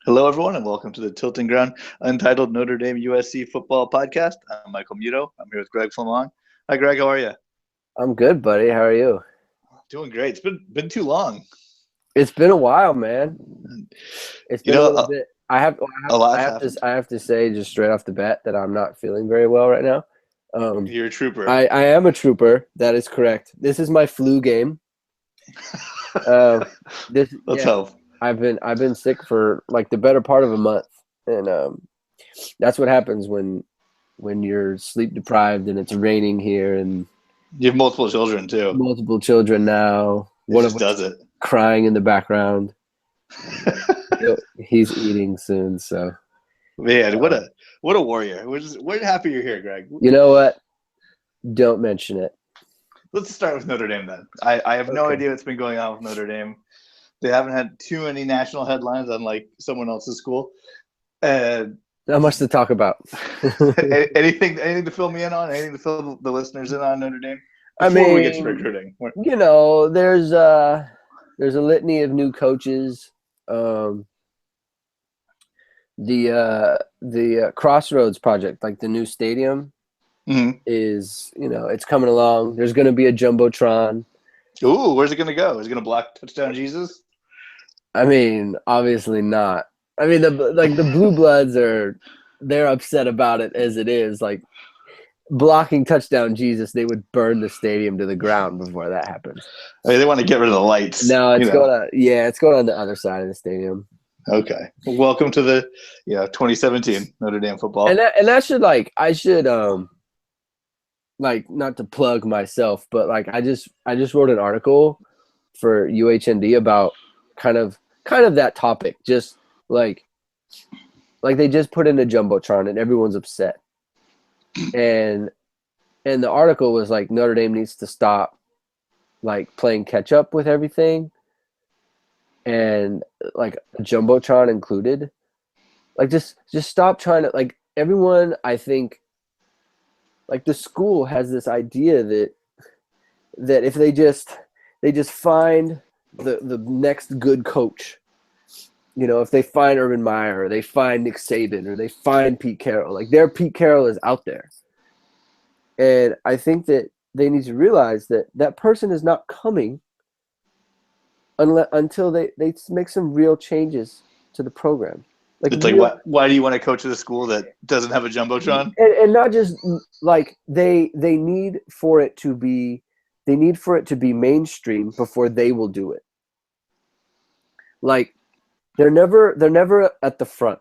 Hello, everyone, and welcome to the Tilting Ground Untitled Notre Dame USC Football Podcast. I'm Michael Muto. I'm here with Greg Flamong. Hi, Greg. How are you? I'm good, buddy. How are you? Doing great. It's been too long. It's been a while, man. It's been a little bit. I have to say just straight off the bat that I'm not feeling very well right now. You're a trooper. I am a trooper. That is correct. This is my flu game. Let's hope. I've been sick for like the better part of a month, and that's what happens when you're sleep deprived and it's raining here, and you have multiple children too. Multiple children now. One of them does it. Crying in the background. He's eating soon, so. Man, what a warrior! We're happy you're here, Greg. You know what? Don't mention it. Let's start with Notre Dame then. I have no idea what's been going on with Notre Dame. They haven't had too many national headlines, unlike someone else's school. Not much to talk about. anything to fill me in on? Anything to fill the listeners in on Notre Dame? Before we get to recruiting, you know, there's a litany of new coaches. The Crossroads project, like the new stadium, is, it's coming along. There's going to be a jumbotron. Ooh, where's it going to go? Is it going to block Touchdown Jesus? I mean, obviously not. I mean, the Blue Bloods they're upset about it as it is. Like, blocking Touchdown Jesus, they would burn the stadium to the ground before that happens. I mean, they want to get rid of the lights. No, it's going on the other side of the stadium. Okay. Welcome to the 2017 Notre Dame football. And that should not to plug myself, but I just wrote an article for UHND about kind of that topic. Just like they just put in a jumbotron and everyone's upset. And the article was like Notre Dame needs to stop playing catch up with everything, and jumbotron included. Just stop trying to everyone. I think the school has this idea that if they just find the next good coach, if they find Urban Meyer or they find Nick Saban or they find Pete Carroll, their Pete Carroll is out there. And I think that they need to realize that person is not coming until they make some real changes to the program. Why do you want to coach at a school that doesn't have a jumbotron? And not just they need for it to be mainstream before they will do it. They're never at the front.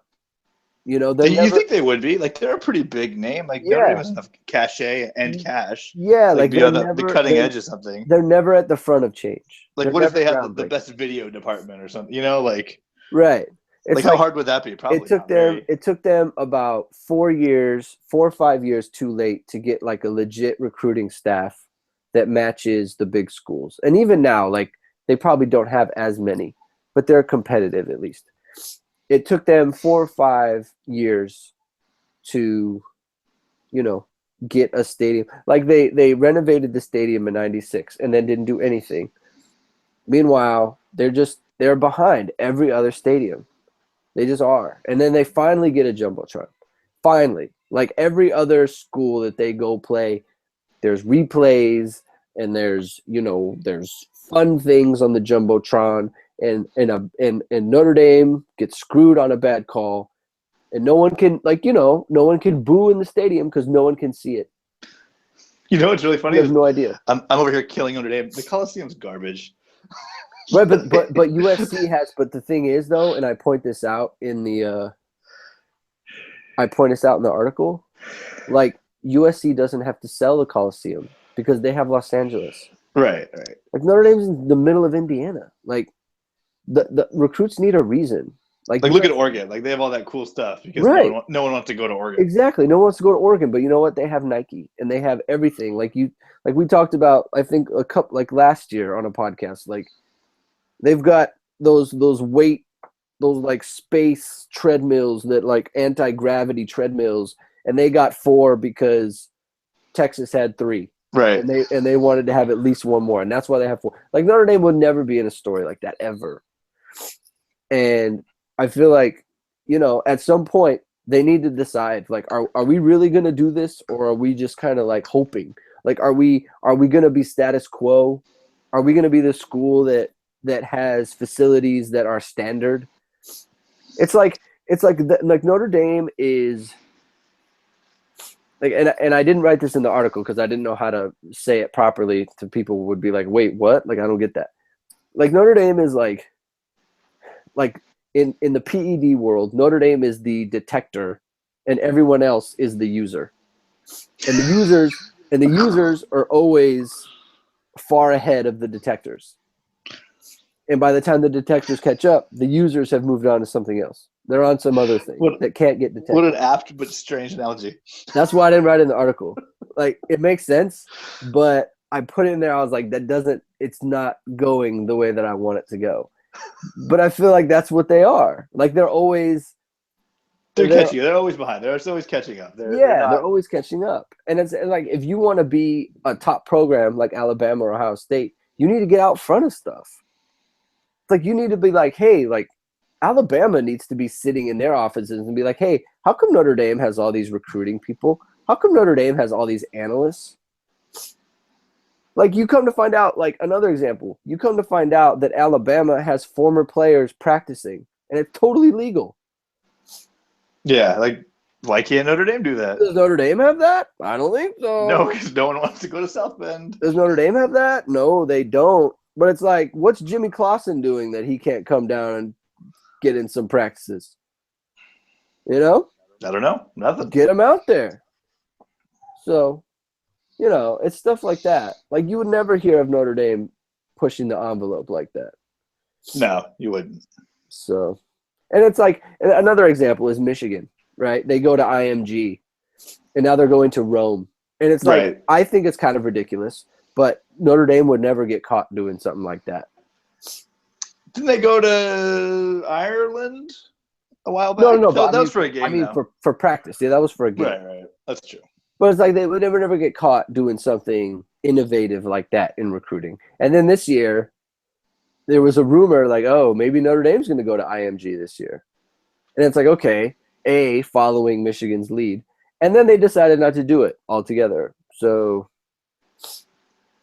You think they would be? They're a pretty big name. Notre Dame has enough cachet and cash. Yeah, be on the cutting edge of something. They're never at the front of change. What if they had the best video department or something? Right. It's how hard would that be? Probably it took them about 4 or 5 years too late to get a legit recruiting staff that matches the big schools. And even now, they probably don't have as many, but they're competitive at least. It took them 4 or 5 years to, get a stadium. They renovated the stadium in '96 and then didn't do anything. Meanwhile, they're behind every other stadium. They just are. And then they finally get a jumbotron. Finally. Every other school that they go play, there's replays and there's fun things on the jumbotron. And Notre Dame gets screwed on a bad call, and no one can no one can boo in the stadium because no one can see it. It's really funny. I have no idea. I'm over here killing Notre Dame. The Coliseum's garbage. Right, but USC has. But the thing is, though, and I point this out in the article, USC doesn't have to sell the Coliseum because they have Los Angeles. Right. Notre Dame's in the middle of Indiana. The recruits need a reason. Look at Oregon. They have all that cool stuff because no one wants to go to Oregon. Exactly. No one wants to go to Oregon, but you know what? They have Nike and they have everything. We talked about, I think a couple last year on a podcast. They've got those space treadmills that anti-gravity treadmills, and they got 4 because Texas had 3. Right. And they wanted to have at least one more, and that's why they have 4. Notre Dame would never be in a story like that ever. And I feel like at some point they need to decide, like, are we really going to do this, or are we just kind of like hoping? Like, are we going to be status quo? Are we going to be the school that has facilities that are standard? It's like Notre Dame is like, and I didn't write this in the article because I didn't know how to say it properly to people who would be like, wait, what? Like, I don't get that. Like, Notre Dame is like in the PED world, Notre Dame is the detector and everyone else is the user. And the users are always far ahead of the detectors. And by the time the detectors catch up, the users have moved on to something else. They're on some other thing that can't get detected. What an apt but strange analogy. That's why I didn't write it in the article. Like, it makes sense, but I put it in there. I was like, it's not going the way that I want it to go. But I feel like that's what they are. Like, they're catching. They're always behind. They're always catching up. They're always catching up. And it's like, if you want to be a top program like Alabama or Ohio State, you need to get out front of stuff. It's like, you need to be like, hey, like, Alabama needs to be sitting in their offices and be like, hey, how come Notre Dame has all these recruiting people? How come Notre Dame has all these analysts? Like, you come to find out, like, another example, you come to find out that Alabama has former players practicing, and it's totally legal. Yeah, like, why can't Notre Dame do that? Does Notre Dame have that? I don't think so. No, because no one wants to go to South Bend. Does Notre Dame have that? No, they don't. But it's like, what's Jimmy Clausen doing that he can't come down and get in some practices? You know? I don't know. Nothing. Get him out there. So, it's stuff like that. Like, you would never hear of Notre Dame pushing the envelope like that. No, you wouldn't. So, and it's like, another example is Michigan, right? They go to IMG, and now they're going to Rome. And it's like, Right. I think it's kind of ridiculous, but Notre Dame would never get caught doing something like that. Didn't they go to Ireland a while back? No, that was for a game. I mean, for practice. Yeah, that was for a game. Right. That's true. But it's like, they would never get caught doing something innovative like that in recruiting. And then this year, there was a rumor like, oh, maybe Notre Dame's going to go to IMG this year. And it's like, okay, following Michigan's lead. And then they decided not to do it altogether. So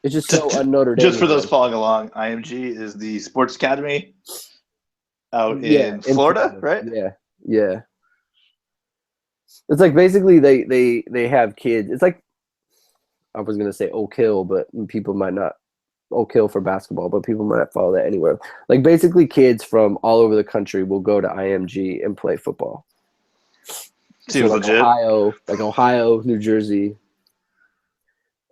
it's just so un-Notre Dame. Just for those following along, IMG is the sports academy out in Florida, right? Yeah. It's like, basically they have kids. It's like, I was going to say Oak Hill, but people might not. Oak Hill for basketball, but people might not follow that anywhere. Like, basically kids from all over the country will go to IMG and play football. Seems like legit. Ohio, New Jersey.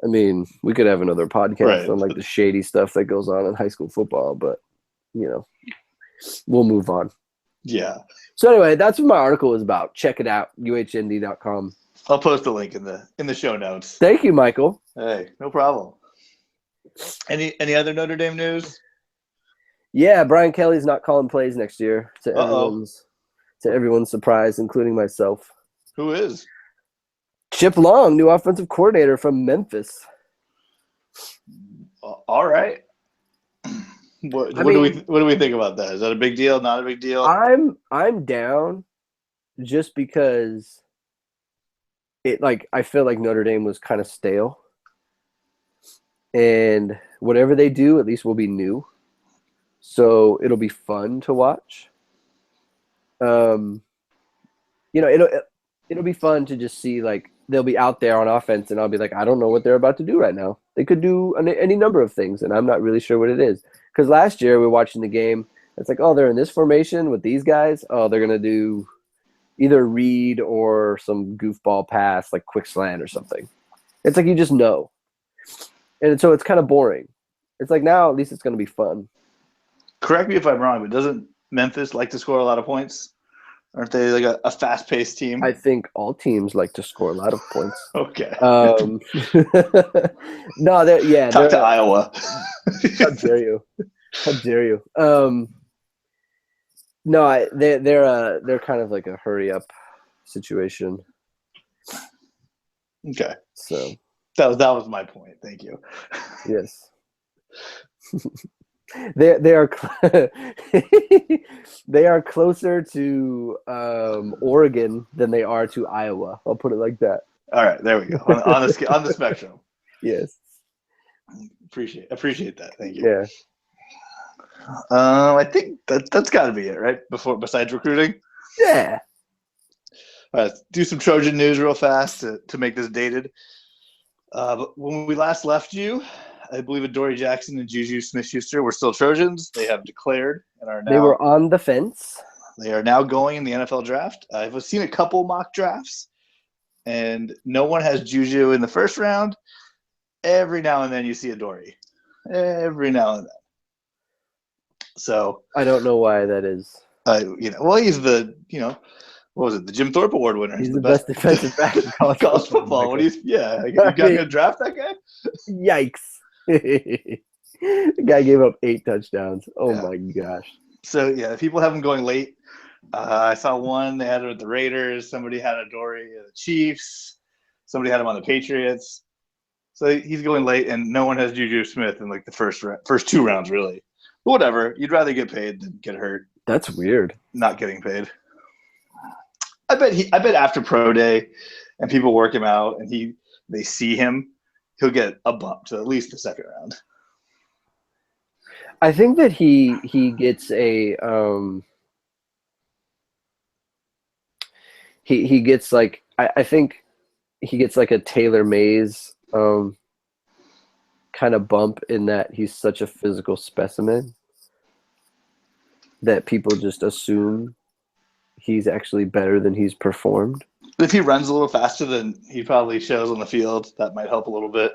I mean, we could have another podcast on like the shady stuff that goes on in high school football, but we'll move on. Yeah. So anyway, that's what my article is about. Check it out, uhnd.com. I'll post a link in the show notes. Thank you, Michael. Hey, no problem. Any other Notre Dame news? Yeah, Brian Kelly's not calling plays next year to everyone's surprise, including myself. Who is? Chip Long, new offensive coordinator from Memphis. All right. What do we think about that? Is that a big deal? Not a big deal? I'm down, just because I feel like Notre Dame was kind of stale, and whatever they do, at least will be new, so it'll be fun to watch. It'll be fun to just see, like, they'll be out there on offense, and I'll be like, I don't know what they're about to do right now. They could do any number of things, and I'm not really sure what it is. Because last year we were watching the game, it's like, oh, they're in this formation with these guys. Oh, they're going to do either read or some goofball pass, like quick slant or something. It's like, you just know. And so it's kind of boring. It's like, now at least it's going to be fun. Correct me if I'm wrong, but doesn't Memphis like to score a lot of points? Aren't they like a fast-paced team? I think all teams like to score a lot of points. Okay. No, Talk to Iowa. How dare you? How dare you? No, they're kind of like a hurry up situation. Okay. So that was my point. Thank you. Yes. They are they are closer to Oregon than they are to Iowa. I'll put it like that. All right, there we go. On the spectrum. Yes. Appreciate that. Thank you. Yeah. I think that's got to be it, right? Besides recruiting. Yeah. All right, let's do some Trojan news real fast to make this dated. But when we last left you, I believe Adoree Jackson and Juju Smith-Schuster were still Trojans. They have declared and are now. They were on the fence. They are now going in the NFL draft. I've seen a couple mock drafts, and no one has Juju in the first round. Every now and then you see Adoree. Every now and then. So I don't know why that is. Well, he's the, what was it? The Jim Thorpe Award winner. He's the best defensive back in college football. What you got to draft that guy? Yikes. The guy gave up 8 touchdowns. Oh my gosh. So yeah, people have him going late. I saw one. They had it with the Raiders. Somebody had Adoree at the Chiefs. Somebody had him on the Patriots. So he's going late, and no one has Juju Smith in like the first 2 rounds, really. But whatever. You'd rather get paid than get hurt. That's weird. Not getting paid. I bet after pro day, and people work him out, and they see him, he'll get a bump to at least the second round. I think that he gets a he gets like I think he gets like a Taylor Mays kind of bump in that he's such a physical specimen that people just assume he's actually better than he's performed. If he runs a little faster than he probably shows on the field, that might help a little bit.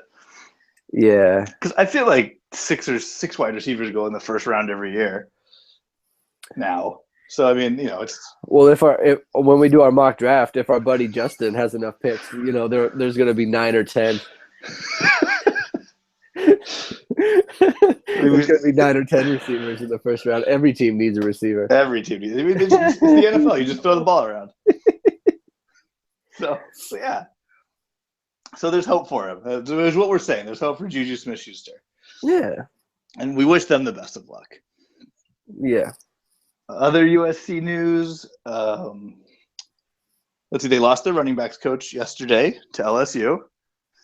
Yeah. Because I feel like 6 wide receivers go in the first round every year now. So, I mean, it's... Well, when we do our mock draft, if our buddy Justin has enough picks, there's going to be 9 or 10. There's going to be 9 or 10 receivers in the first round. Every team needs a receiver. Every team needs. I mean, it's the NFL. You just throw the ball around. So yeah. So there's hope for him. There's what we're saying. There's hope for Juju Smith-Schuster. Yeah. And we wish them the best of luck. Yeah. Other USC news. Let's see. They lost their running backs coach yesterday to LSU.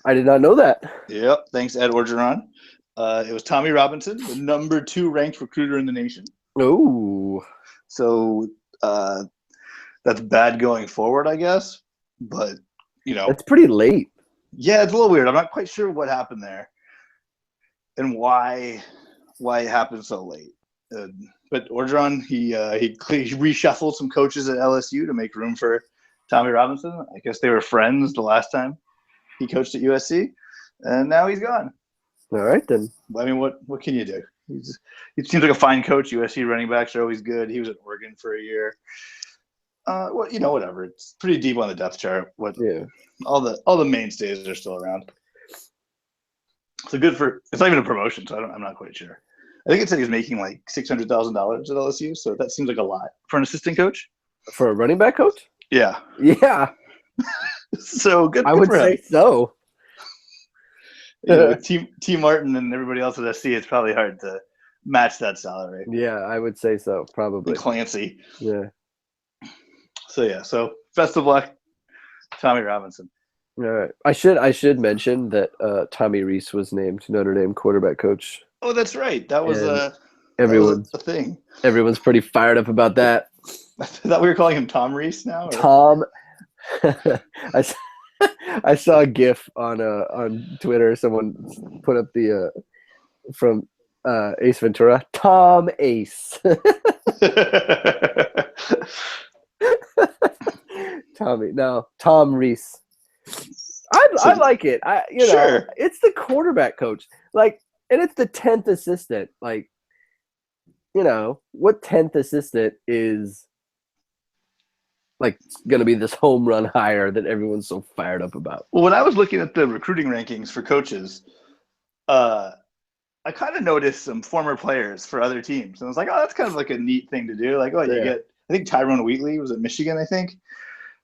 I did not know that. Yep. Thanks, Ed Orgeron. It was Tommy Robinson, the number 2 ranked recruiter in the nation. Oh. So that's bad going forward, I guess. But, It's pretty late. Yeah, it's a little weird. I'm not quite sure what happened there and why it happened so late. But Orgeron, he reshuffled some coaches at LSU to make room for Tommy Robinson. I guess they were friends the last time he coached at USC, and now he's gone. All right, then. I mean, what can you do? He seems like a fine coach. USC running backs are always good. He was at Oregon for a year. Whatever. It's pretty deep on the depth chart. All the mainstays are still around. So good for. It's not even a promotion, so I'm not quite sure. I think it said he was making like $600,000 at LSU, so that seems like a lot for an assistant coach. For a running back coach? Yeah. Yeah. So good. I would say so. T. Martin and everybody else at SC, it's probably hard to match that salary. Yeah, I would say so, probably. And Clancy. Yeah. So best of luck, Tommy Robinson. All right. I should mention that Tommy Rees was named Notre Dame quarterback coach. Oh, that's right. That was a thing. Everyone's pretty fired up about that. I thought we were calling him Tom Rees now. Or? Tom. I saw a GIF on Twitter. Someone put up the from Ace Ventura. Tom Ace. Tommy. No, Tom Rees. I like it. Sure. It's the quarterback coach. Like, and it's the 10th assistant. Like, what 10th assistant is like going to be this home run hire that everyone's so fired up about? Well, when I was looking at the recruiting rankings for coaches, I kind of noticed some former players for other teams. And I was like, oh, that's kind of like a neat thing to do. Like, you get, I think Tyrone Wheatley was at Michigan, I think.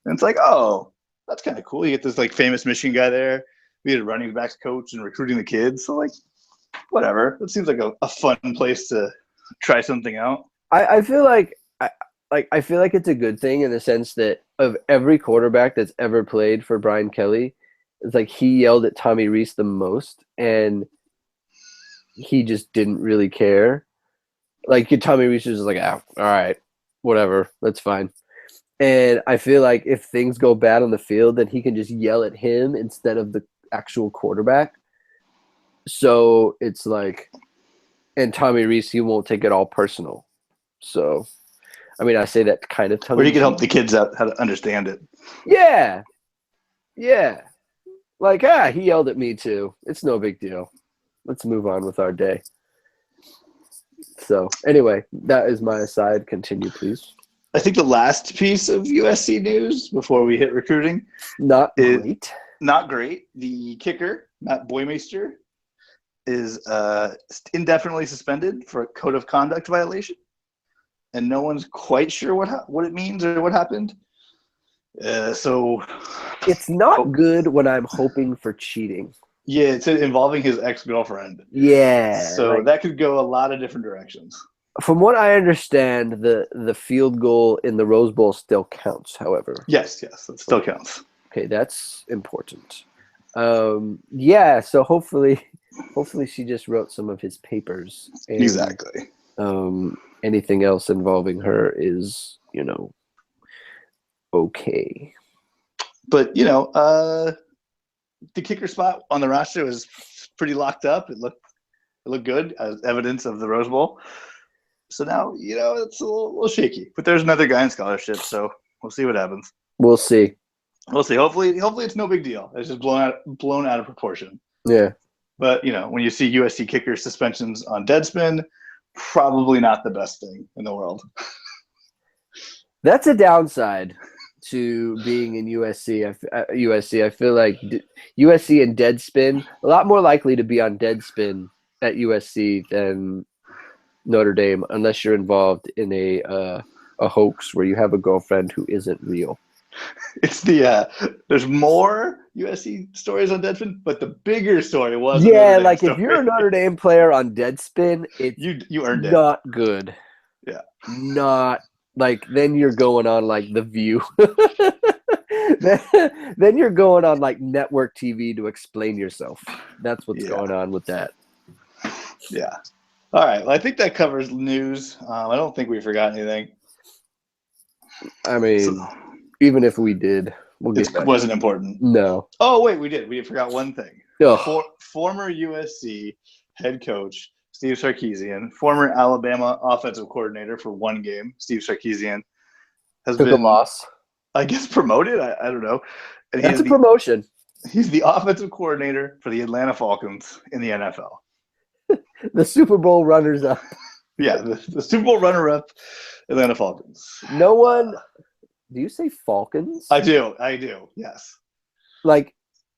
And it's like, oh, that's kind of cool. You get this like famous Michigan guy there. We had a running backs coach and recruiting the kids. So like, whatever. It seems like a fun place to try something out. I feel like I feel like it's a good thing in the sense that of every quarterback that's ever played for Brian Kelly, it's like he yelled at Tommy Rees the most, and he just didn't really care. Like Tommy Rees was just like, all right, whatever, that's fine. And I feel like if things go bad on the field, then he can just yell at him instead of the actual quarterback. So it's like, and Tommy Rees, he won't take it all personal. So, I mean, I say that kind of tongue. Or he can help the kids out how to understand it. Yeah. Yeah. Like, he yelled at me too. It's no big deal. Let's move on with our day. So, anyway, that is my aside. Continue, please. I think the last piece of USC news before we hit recruiting. Not great. Not great. The kicker, Matt Boymeister, is indefinitely suspended for a code of conduct violation. And no one's quite sure what it means or what happened. So it's not good when I'm hoping for cheating. Yeah, it's involving his ex-girlfriend. Yeah. So that could go a lot of different directions. From what I understand, the field goal in the Rose Bowl still counts, however. Yes, it still counts. Okay, that's important. Yeah, so hopefully she just wrote some of his papers. And, exactly. Anything else involving her is, okay. But, the kicker spot on the roster was pretty locked up. It looked good as evidence of the Rose Bowl. So now, it's a little shaky. But there's another guy in scholarship, so we'll see what happens. We'll see. Hopefully it's no big deal. It's just blown out of proportion. Yeah. But, when you see USC kicker suspensions on Deadspin, probably not the best thing in the world. That's a downside to being in USC. I feel like USC and Deadspin, a lot more likely to be on Deadspin at USC than Notre Dame, unless you're involved in a hoax where you have a girlfriend who isn't real. It's there's more USC stories on Deadspin, but the bigger story was like if you're a Notre Dame player on Deadspin, you earned it. Not good. Yeah. Not like then you're going on like The View. then you're going on like network TV to explain yourself. That's what's going on with that. Yeah. All right. Well, I think that covers news. I don't think we forgot anything. I mean, even if we did, it wasn't important. No. Oh, wait, we did. We forgot one thing. Former USC head coach Steve Sarkisian, former Alabama offensive coordinator for one game, Steve Sarkisian, has been a loss. I guess promoted. I don't know. And that's a promotion. He's the offensive coordinator for the Atlanta Falcons in the NFL. The Super Bowl runners-up. Yeah, the Super Bowl runner-up, Atlanta Falcons. No one. Do you say Falcons? I do. Yes. Like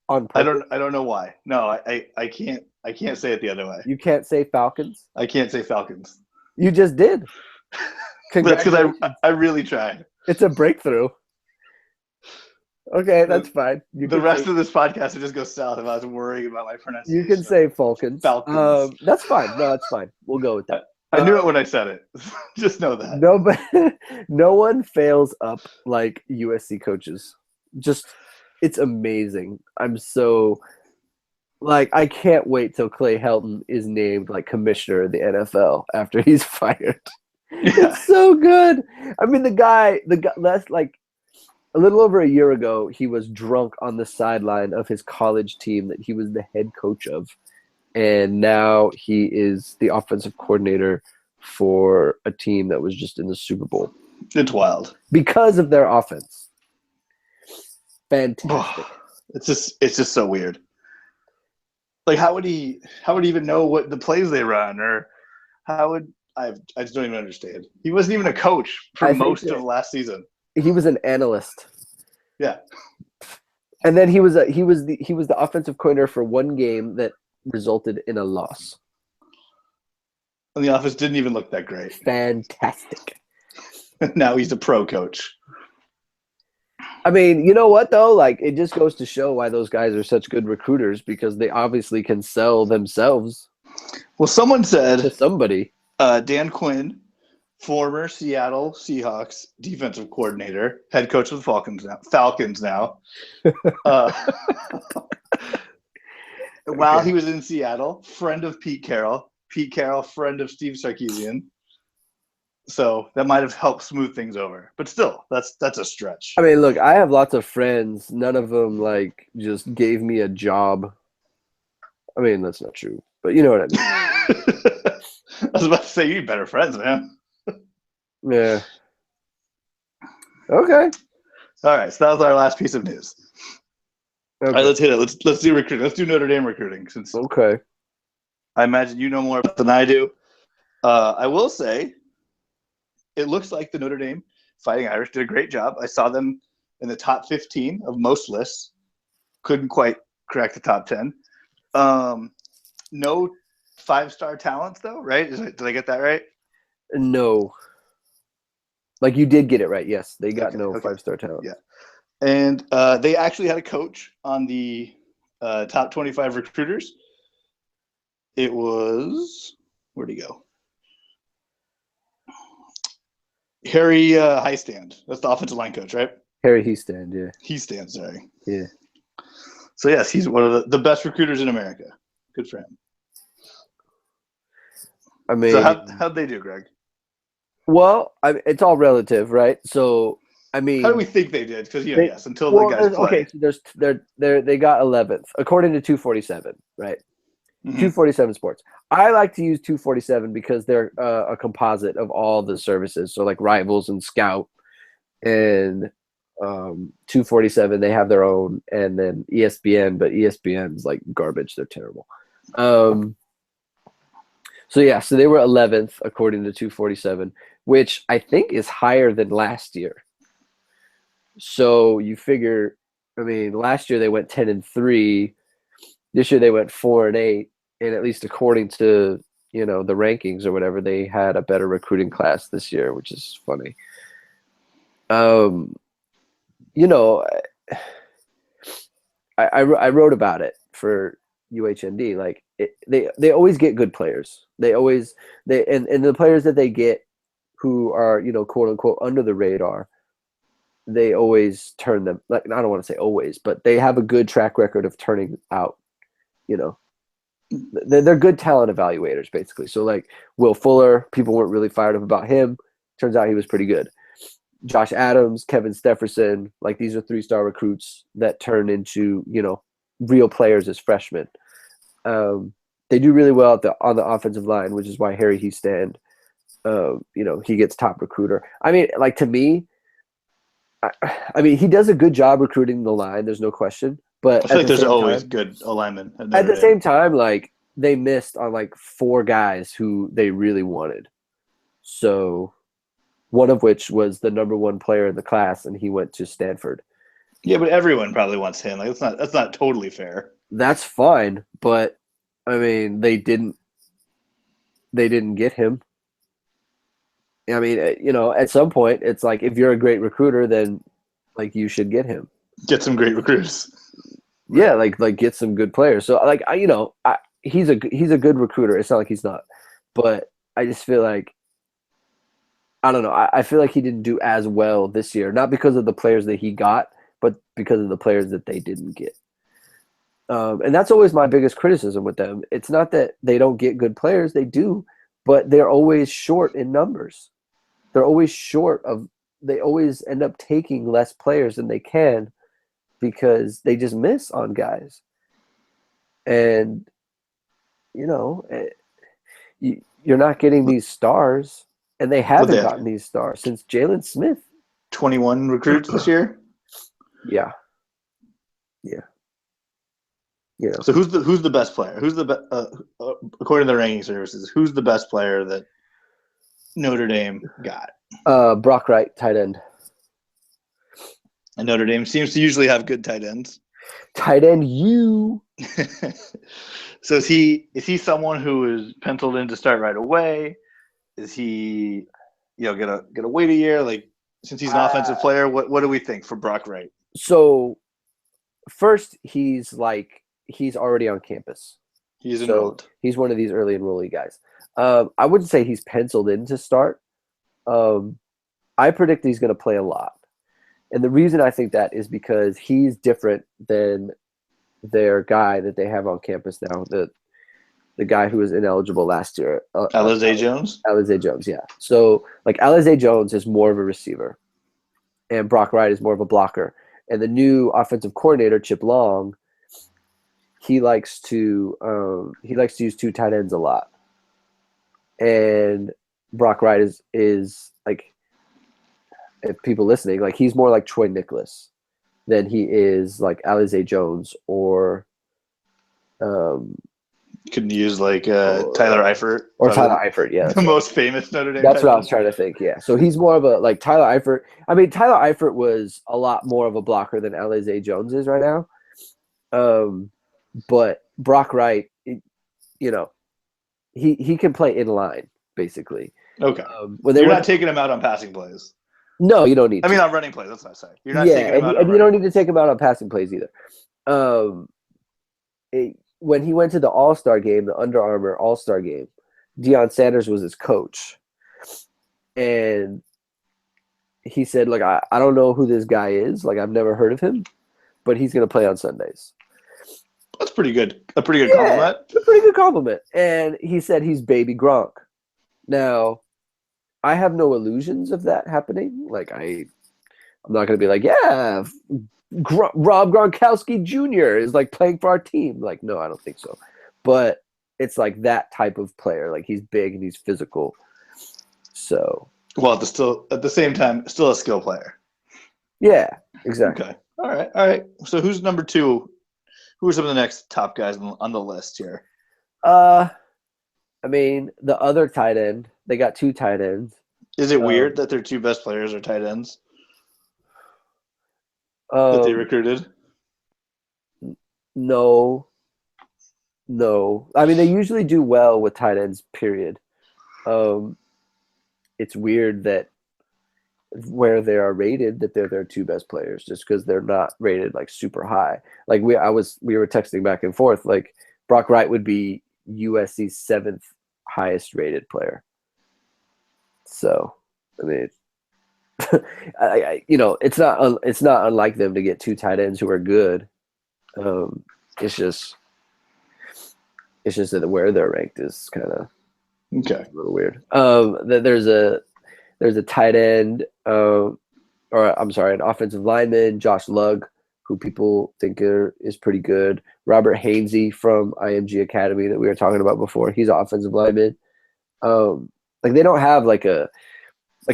on purpose? I don't know why. No, I can't. I can't say it the other way. You can't say Falcons? I can't say Falcons. You just did. That's because I really tried. It's a breakthrough. Okay, that's fine. The rest of this podcast would just go south if I was worrying about my pronunciation. You can say Falcons. Falcons. That's fine. No, that's fine. We'll go with that. I knew it when I said it. Just know that. No, but no one fails up like USC coaches. Just, it's amazing. I'm so, I can't wait till Clay Helton is named commissioner of the NFL after he's fired. Yeah. It's so good. I mean, the guy, that's a little over a year ago, he was drunk on the sideline of his college team that he was the head coach of. And now he is the offensive coordinator for a team that was just in the Super Bowl. It's wild. Because of their offense. Fantastic. It's just so weird. How would he even know what the plays they run, or I just don't even understand. He wasn't even a coach for most of last season. He was an analyst. Yeah. And then he was the offensive coordinator for one game that resulted in a loss. And the offense didn't even look that great. Fantastic. Now he's a pro coach. I mean, you know what though? It just goes to show why those guys are such good recruiters, because they obviously can sell themselves. Well, someone to said somebody. Dan Quinn, former Seattle Seahawks defensive coordinator, head coach of the Falcons now. While he was in Seattle, friend of Pete Carroll. Pete Carroll, friend of Steve Sarkisian. So that might have helped smooth things over. But still, that's a stretch. I mean, look, I have lots of friends. None of them like just gave me a job. I mean, that's not true, but you know what I mean. I was about to say, you need better friends, man. Yeah. Okay. All right, so that was our last piece of news. Okay. All right, let's hit it. Let's do recruiting. Let's do Notre Dame recruiting, since Okay. I imagine you know more about than I do. I will say, it looks like the Notre Dame Fighting Irish did a great job. I saw them in the top 15 of most lists. Couldn't quite crack the top 10. No 5-star talents, though, right? Did I get that right? No. Like you did get it right. Yes, they got Okay, no okay. 5-star talent. Yeah. And they actually had a coach on the top 25 recruiters. It was, where'd he go? Harry Highstand. That's the offensive line coach, right? Harry Hiestand, yeah. Hiestand, sorry. Yeah. So, yes, he's one of the best recruiters in America. Good for him. I mean, so how'd they do, Greg? Well, it's all relative, right? So, I mean, how do we think they did? Because yes, until the guys play. Okay, so they got 11th according to 247, right? Mm-hmm. 247 Sports. I like to use 247 because they're a composite of all the services. So like Rivals and Scout and 247, they have their own, and then ESPN, but ESPN's like garbage. They're terrible. So they were 11th according to 247, which I think is higher than last year. So you figure, I mean, last year they went 10-3. This year they went 4-8, and at least according to the rankings or whatever, they had a better recruiting class this year, which is funny. I wrote about it for UHND. Like they always get good players. And the players that they get who are quote unquote under the radar, they always turn them. Like, I don't want to say always, but they have a good track record of turning out. They're good talent evaluators, basically. So like Will Fuller, people weren't really fired up about him. Turns out he was pretty good. Josh Adams, Kevin Stepherson, like these are 3-star recruits that turn into real players as freshmen. They do really well on the offensive line, which is why Harry Hiestand, he gets top recruiter. I mean, like, to me, I mean, he does a good job recruiting the line. There's no question. But I feel like there's always good alignment. At the same time, like, they missed on like 4 guys who they really wanted. So one of which was the number 1 player in the class, and he went to Stanford. Yeah, but everyone probably wants him. Like, that's not totally fair. That's fine, but I mean, they didn't get him. I mean, at some point, it's like, if you're a great recruiter, then like you should get him. Get some great recruiters. Yeah, like get some good players. So like he's a good recruiter. It's not like he's not, but I just feel like, I don't know. I feel like he didn't do as well this year, not because of the players that he got, but because of the players that they didn't get. And that's always my biggest criticism with them. It's not that they don't get good players; they do, but they're always short in numbers. They're always short of. They always end up taking less players than they can because they just miss on guys. And you're not getting these stars. And they haven't gotten these stars since Jalen Smith. 21 recruits this year? Yeah. So who's the best player? Who's according to the ranking services, who's the best player that Notre Dame got? Brock Wright, tight end. And Notre Dame seems to usually have good tight ends. Tight end you. So is he someone who is penciled in to start right away? Is he, gonna wait a year? Like, since he's an offensive player, what do we think for Brock Wright? So, first, he's already on campus. He's So enrolled. he's one of these early enrollee guys. I wouldn't say he's penciled in to start. I predict he's going to play a lot. And the reason I think that is because he's different than their guy that they have on campus now, the guy who was ineligible last year. Alizé Jones? Alizé Jones, yeah. So, like, Alizé Jones is more of a receiver, and Brock Wright is more of a blocker. And the new offensive coordinator, Chip Long, he likes to use two tight ends a lot. And Brock Wright is like, if people listening, like, he's more like Troy Nicholas than he is like Alizé Jones or Couldn't use like Tyler Eifert. Or Tyler Eifert, yeah. The most famous Notre Dame. That's what I was trying to think, yeah. So he's more of a, like, Tyler Eifert. I mean, Tyler Eifert was a lot more of a blocker than Alizé Jones is right now. But Brock Wright, you know, he can play in line, basically. Okay. You're not taking him out on passing plays. No, you don't need to. I mean, on running plays, that's what I say. You're not taking him out and you don't need to take him out on passing plays either. When he went to the All-Star game, the Under Armour All-Star game, Deion Sanders was his coach. And he said, like, I don't know who this guy is. Like, I've never heard of him, but he's going to play on Sundays. That's pretty good. A pretty good compliment. A pretty good compliment. And he said he's baby Gronk. Now, I have no illusions of that happening. Like, I'm not going to be like, yeah, Rob Gronkowski Jr. is like playing for our team. Like, no, I don't think so. But it's like that type of player. Like, he's big and he's physical. So, well, at the same time, still a skill player. Yeah, exactly. Okay. All right. So who's number 2? Who are some of the next top guys on the list here? I mean, the other tight end, they got 2 tight ends. Is it weird that their 2 best players are tight ends that they recruited? No. I mean, they usually do well with tight ends, period. It's weird that where they are rated that they're their 2 best players, just because they're not rated like super high. Like we were texting back and forth. Like, Brock Wright would be USC's 7th highest rated player. So, I mean, it's not unlike them to get 2 tight ends who are good. It's just that where they're ranked is kind of a little weird. There's a tight end, an offensive lineman, Josh Lugg, who people think is pretty good. Robert Hainsey from IMG Academy that we were talking about before. He's an offensive lineman. Like, they don't have like a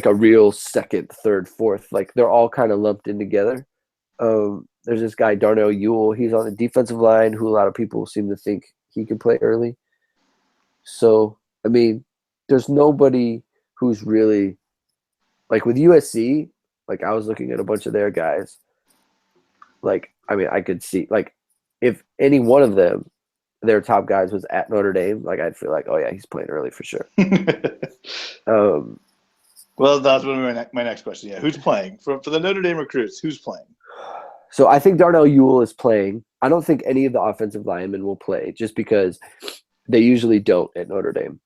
real second, third, fourth. Like, they're all kind of lumped in together. There's this guy, Darnell Ewell. He's on the defensive line, who a lot of people seem to think he can play early. So, I mean, there's nobody who's really, like, with USC, like, I was looking at a bunch of their guys. Like, I mean, I could see, like, if any one of them, their top guys, was at Notre Dame, like, I'd feel like, oh yeah, he's playing early for sure. Well, that's my next question. Yeah, who's playing for the Notre Dame recruits? Who's playing? So I think Darnell Ewell is playing. I don't think any of the offensive linemen will play, just because they usually don't at Notre Dame.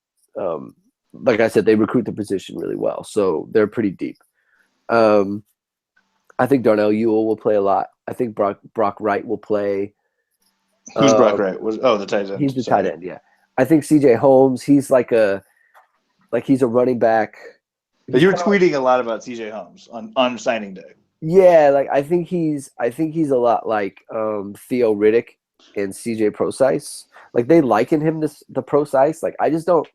Like I said, they recruit the position really well, so they're pretty deep. I think Darnell Ewell will play a lot. I think Brock Wright will play. Who's Brock Wright? The tight end. He's the tight end, yeah. I think CJ Holmes, he's he's a running back. You were tweeting a lot about CJ Holmes on signing day. Yeah, like, I think he's a lot like Theo Riddick and CJ Prosise. Like, they liken him to the Prosise. Like, I just don't.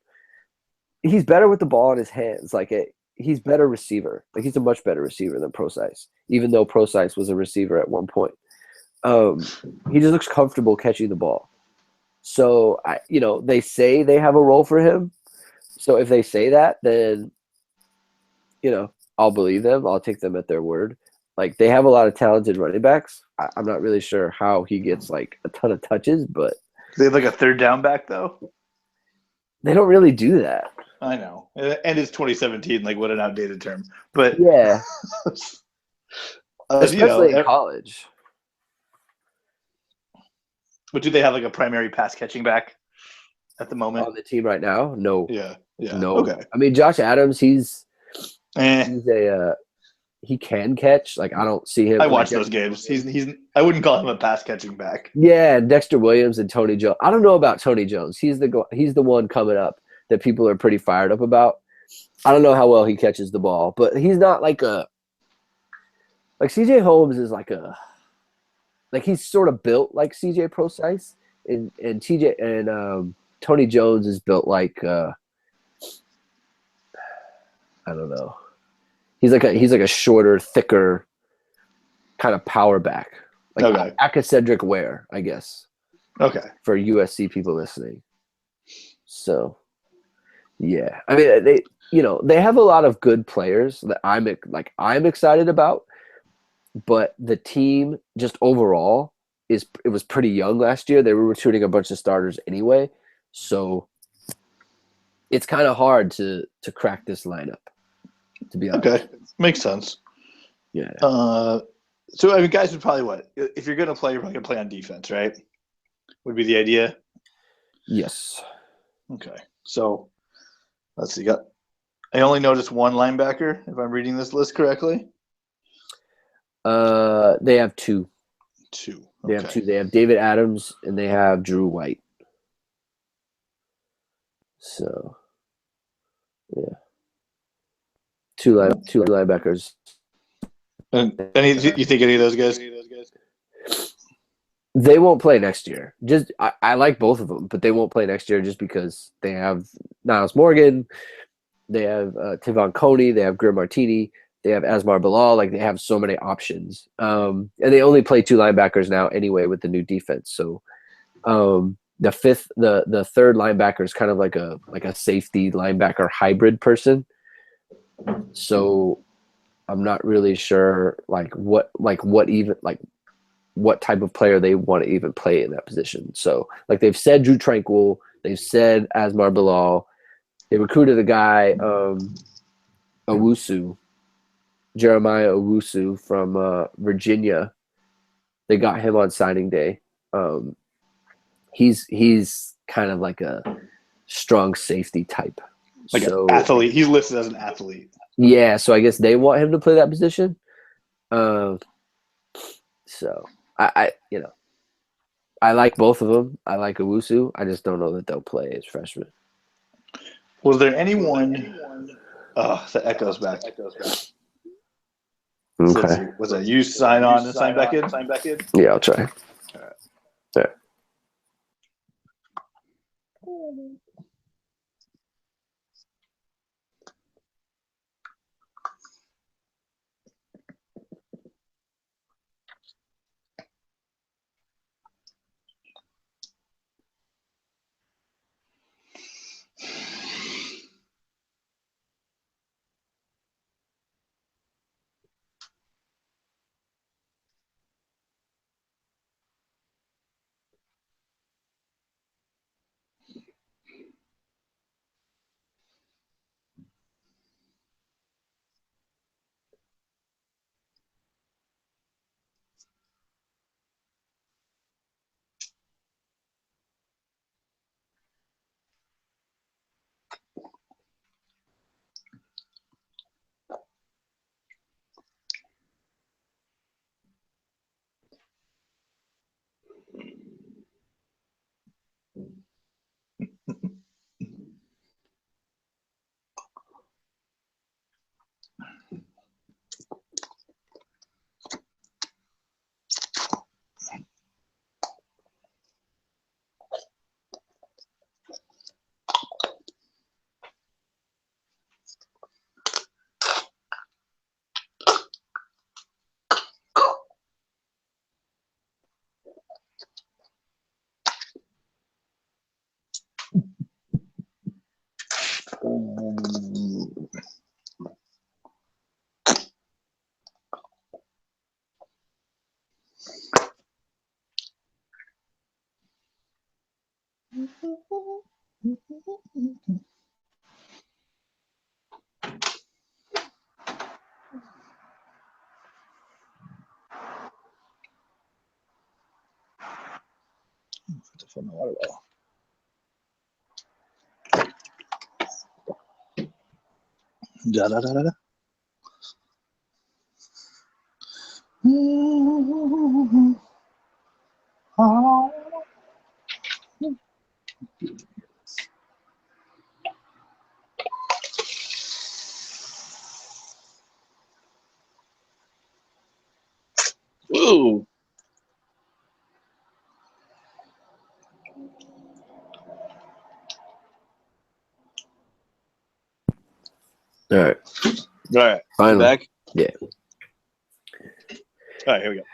He's better with the ball in his hands. Like, he's better receiver. Like, he's a much better receiver than Prosise, even though Prosise was a receiver at one point. He just looks comfortable catching the ball. So, they say they have a role for him. So if they say that, then, I'll believe them. I'll take them at their word. Like, they have a lot of talented running backs. I'm not really sure how he gets, like, a ton of touches, but they have like a third down back, though. They don't really do that. I know, and it's 2017. Like, what an outdated term. But yeah, especially in college. But do they have like a primary pass catching back? at the moment on the team right now? No. Yeah. No. Okay. I mean, Josh Adams, he's Eh, a he can catch. Like, I don't see him. I like, watch those games. He's. I wouldn't call him a pass catching back. Yeah, and Dexter Williams and Tony Jones. I don't know about Tony Jones. He's the one coming up that people are pretty fired up about. I don't know how well he catches the ball, but he's not like CJ Holmes is like he's sort of built like CJ Procise, and TJ and Tony Jones is built like I don't know. He's like a shorter, thicker kind of power back. Like Okay. Cedric Ware, I guess. Okay. For USC people listening. So, yeah. I mean, they have a lot of good players that I'm excited about, but the team just overall it was pretty young last year. They were recruiting a bunch of starters anyway. So, it's kind of hard to crack this lineup, to be honest. Okay. Makes sense. Yeah. So, I mean, guys would probably if you're going to play, you're probably going to play on defense, right? Would be the idea? Yes. Okay. So, let's see. I only noticed one linebacker, if I'm reading this list correctly. They have two. Two. Okay. They have two. They have David Adams and they have Drew White. So, yeah. Two linebackers. And you think any of those guys? They won't play next year. Just I like both of them, but they won't play next year just because they have Niles Morgan, they have Tivon Coney, they have Greer Martini, they have Asmar Bilal. Like, they have so many options, and they only play two linebackers now anyway with the new defense. So the third linebacker is kind of like a safety linebacker hybrid person. So I'm not really sure what type of player they want to even play in that position. So, like, they've said Drew Tranquil, they've said Asmar Bilal, they recruited a guy, Jeremiah Owusu from Virginia. They got him on signing day. He's kind of like a strong safety type. Like an athlete. He's listed as an athlete. Yeah, so I guess they want him to play that position. So I like both of them. I like Owusu. I just don't know that they'll play as freshmen. Was there anyone? The echoes back. Okay. Was that you sign on and sign back in? Yeah, I'll try. All right. Yeah. From the water well. Da, da, da, da, da. Ooh. All right. All right. Finally. Back? Yeah. All right, here we go.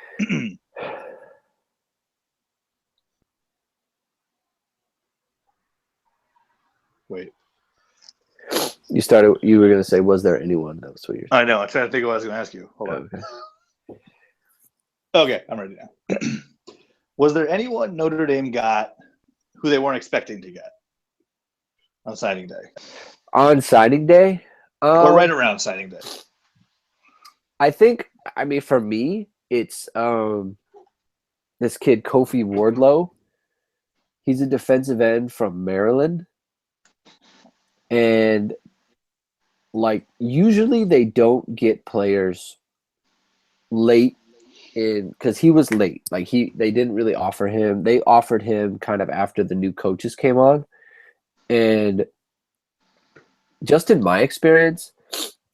Wait. You were going to say, was there anyone? That was what you're I know. I'm trying to think of what I was going to ask you. Hold on. Okay, I'm ready now. Was there anyone Notre Dame got who they weren't expecting to get on signing day? On signing day? Or right around signing day? I think, for me, it's this kid, Kofi Wardlow. He's a defensive end from Maryland. And, usually they don't get players late because he was late. They didn't really offer him. They offered him kind of after the new coaches came on. And just in my experience,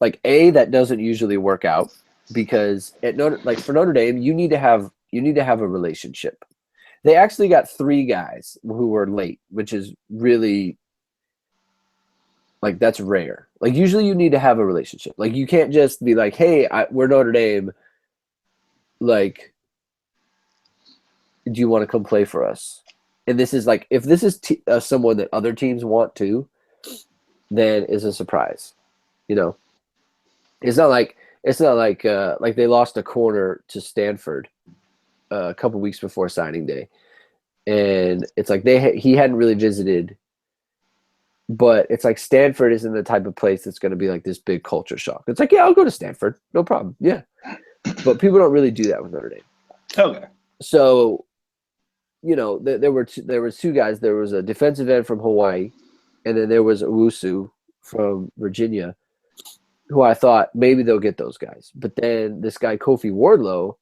that doesn't usually work out because for Notre Dame, you need to have a relationship. They actually got 3 guys who were late, which is really that's rare. Usually you need to have a relationship. You can't just be like, hey, we're Notre Dame. Do you want to come play for us? And this is if this is someone that other teams want to, then it's a surprise. It's not like they lost a corner to Stanford a couple weeks before signing day, and it's he hadn't really visited. But it's Stanford isn't the type of place that's going to be this big culture shock. It's yeah, I'll go to Stanford, no problem. Yeah, but people don't really do that with Notre Dame. Okay. So, there were 2 guys. There was a defensive end from Hawaii, and then there was Owusu from Virginia, who I thought maybe they'll get those guys. But then this guy, Kofi Wardlow,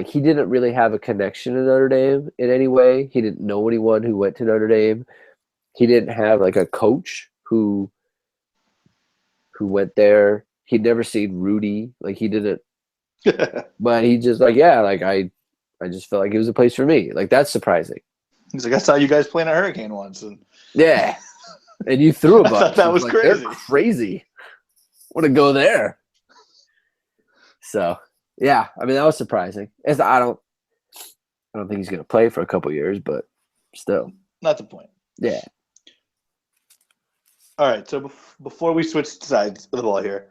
he didn't really have a connection to Notre Dame in any way. He didn't know anyone who went to Notre Dame. He didn't have a coach who went there. He'd never seen Rudy. He didn't. But he just I just felt like it was a place for me. That's surprising. He's I saw you guys playing a hurricane once. And yeah. And you threw a bunch. I thought that was crazy. They're crazy. Want to go there. So, yeah. That was surprising. I don't think he's going to play for a couple years, but still. Not the point. Yeah. All right. So before we switch sides of the ball here,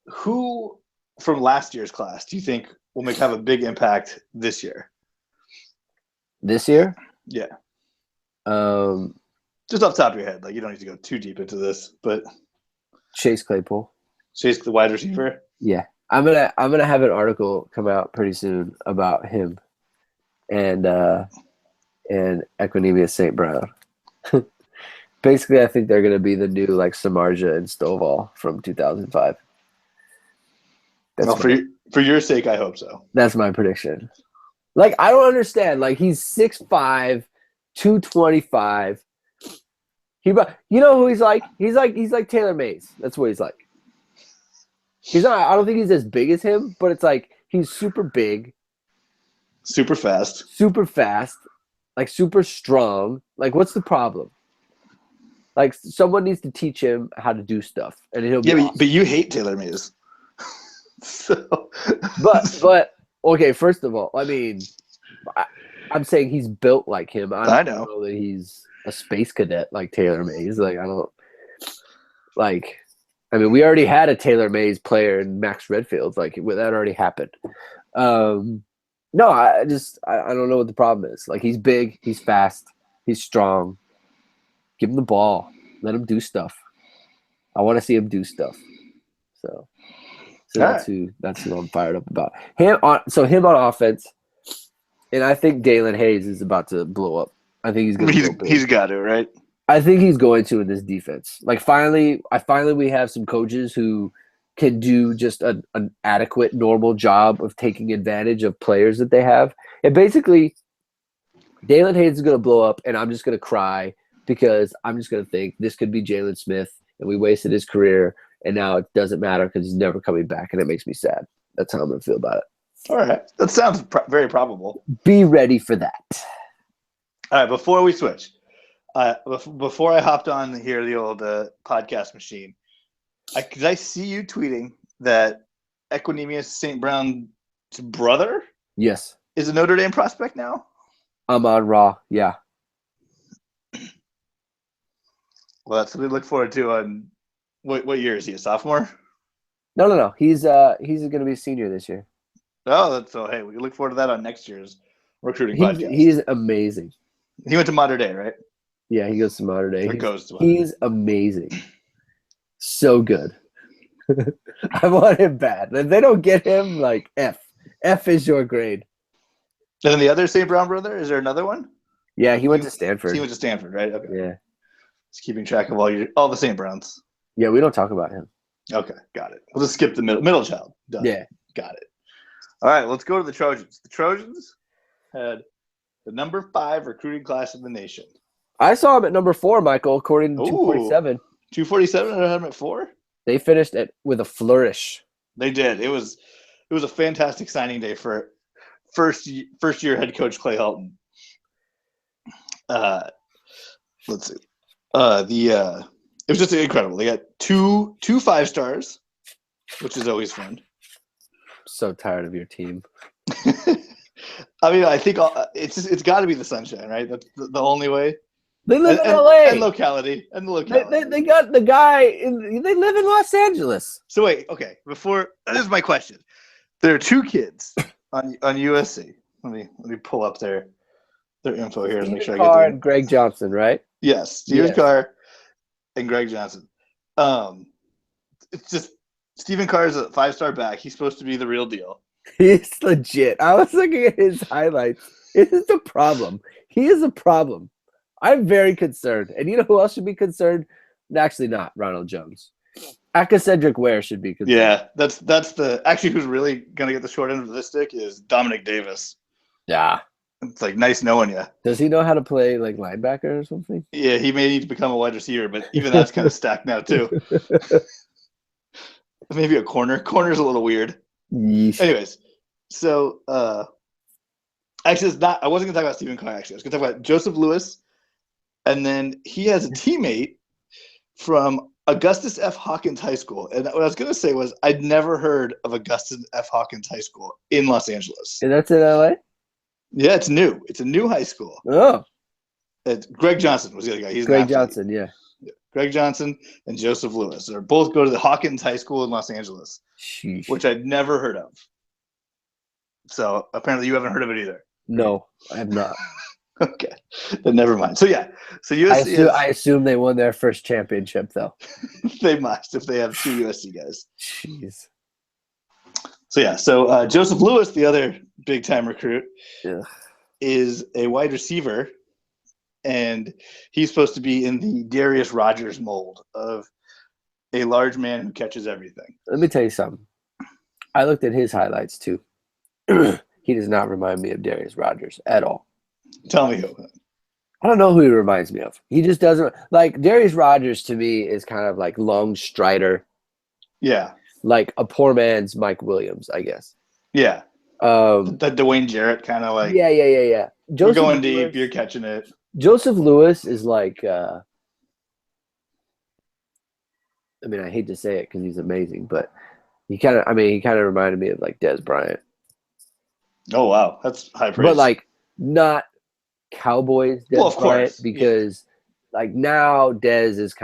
who from last year's class do you think will have a big impact this year? This year? Yeah. Just off the top of your head, you don't need to go too deep into this, but Chase Claypool. Chase, the wide receiver. Yeah, I'm gonna have an article come out pretty soon about him, and Equanimeous St. Brown. Basically, I think they're gonna be the new Samardzija and Stovall from 2005. For your sake, I hope so. That's my prediction. I don't understand. He's 6'5", 225. You know who he's like? He's like Taylor Mays. That's what he's like. He's not. I don't think he's as big as him, but it's he's super big, super fast, super strong. What's the problem? Someone needs to teach him how to do stuff, and he'll be. Yeah, awesome. but you hate Taylor Mays. So. But okay. First of all, I'm saying he's built like him. I don't know that he's a space cadet like Taylor Mays. I don't we already had a Taylor Mays player in Max Redfield. That already happened. No, I don't know what the problem is. He's big, he's fast, he's strong. Give him the ball. Let him do stuff. I want to see him do stuff. So that's who I'm fired up about. Him on offense, and I think Dalen Hayes is about to blow up. I think he's going to. He's got to, right? I think he's going to in this defense. Like finally we have some coaches who can do just an adequate, normal job of taking advantage of players that they have. And basically, Dalen Haynes is going to blow up, and I'm just going to cry because I'm just going to think this could be Jalen Smith, and we wasted his career, and now it doesn't matter because he's never coming back, and it makes me sad. That's how I'm going to feel about it. All right. That sounds very probable. Be ready for that. All right. Before we switch, before I hopped on here, the old podcast machine, because I see you tweeting that Equanimeous St. Brown's brother Yes. is a Notre Dame prospect now? I'm on Raw. Yeah. Well, that's something to look forward to. On what year is he? A sophomore? No. He's going to be a senior this year. Oh, so hey, we can look forward to that on next year's recruiting podcast. He's amazing. He went to Mater Dei, right? Yeah, he goes to Mater Dei. He's amazing. So good. I want him bad. If they don't get him, like F. F is your grade. And then the other St. Brown brother, is there another one? Yeah, he went to Stanford. He went to Stanford, right? Okay. Yeah. Just keeping track of all the St. Browns. Yeah, we don't talk about him. Okay, got it. We'll just skip the middle child. Done. Yeah. Got it. All right, let's go to the Trojans. The Trojans had the number 5 recruiting class in the nation. I saw him at number 4, Michael, according to 247. 247, I had him at 4? They finished it with a flourish. They did. It was a fantastic signing day for first year head coach Clay Helton. Let's see. It was just incredible. They got two 5-stars, which is always fun. So tired of your team. I mean, I think it's got to be the sunshine, right? That's the only way. They live in LA. And locality. They got the guy they live in Los Angeles. So wait, okay. This is my question. There are 2 kids on USC. Let me pull up their info here and make sure I get and Greg Johnson, right? Yes, Stephen Carr and Greg Johnson. It's just Stephen Carr is a 5-star back. He's supposed to be the real deal. He's legit. I was looking at his highlights. It is a problem. He is a problem. I'm very concerned. And you know who else should be concerned? Actually not. Ronald Jones. Cedric Ware should be concerned. Yeah, that's actually who's really going to get the short end of this stick is Dominic Davis. Yeah. It's like nice knowing you. Does he know how to play like linebacker or something? Yeah, he may need to become a wide receiver, but even that's kind of stacked now too. Maybe a corner. Corner's a little weird. Yeesh. Anyways, so actually, it's not. I wasn't going to talk about Stephen Carr. Actually, I was going to talk about Joseph Lewis, and then he has a teammate from Augustus F. Hawkins High School. And what I was going to say was I'd never heard of Augustus F. Hawkins High School in Los Angeles. And that's in LA? Yeah, it's new. It's a new high school. Oh. Greg Johnson was the other guy. He's Greg Johnson, yeah. Greg Johnson and Joseph Lewis. They both go to the Hawkins High School in Los Angeles, Sheesh. which I'd never heard of. So apparently you haven't heard of it either. No, I have not. Okay, then never mind. So yeah, so USC. I assume they won their first championship, though. They must if they have 2 USC guys. Jeez. So yeah, so Joseph Lewis, the other big time recruit, is a wide receiver, and he's supposed to be in the Darius Rogers mold of a large man who catches everything. Let me tell you something. I looked at his highlights too. He does not remind me of Darius Rogers at all. Tell me who. I don't know who he reminds me of. He just doesn't like Darius Rogers to me is kind of like long strider. Yeah. Like a poor man's Mike Williams, I guess. Yeah. The Dwayne Jarrett kind of like. Yeah. You're going deep, you're catching it. Joseph Lewis is like I mean, I hate to say it because he's amazing, but he kind of reminded me of like Dez Bryant. Oh wow, that's high praise. But like not Cowboys Dez of Bryant course. because like now Dez is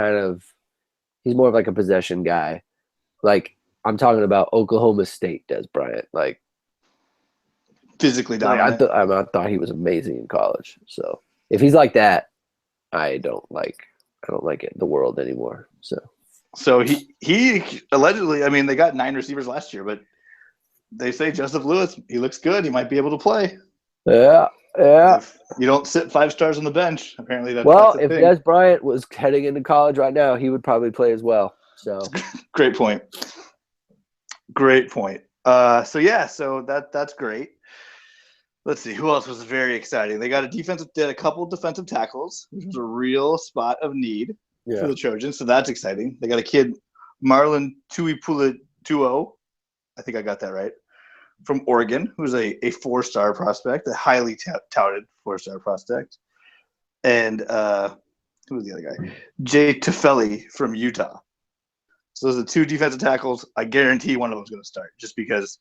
he's more of like a possession guy. Like I'm talking about Oklahoma State Dez Bryant, like physically dominant. I thought he was amazing in college. So if he's like that, I don't like the world anymore. So he allegedly, I mean, they got 9 receivers last year, but they say Joseph Lewis, he looks good. He might be able to play. Yeah, Yeah. If you don't sit 5 stars on the bench, apparently that's a if thing. Des Bryant was heading into college right now, he would probably play as well. So Great point. So that's great. Let's see who else was very exciting. They got a couple of defensive tackles, which was a real spot of need for the Trojans. So that's exciting. They got a kid, Marlon Tuipulotu. I think I got that right. From Oregon, who's a 4-star prospect, a highly touted 4-star prospect. And who was the other guy? Jay Tufele from Utah. So those are 2 defensive tackles. I guarantee one of them is going to start just because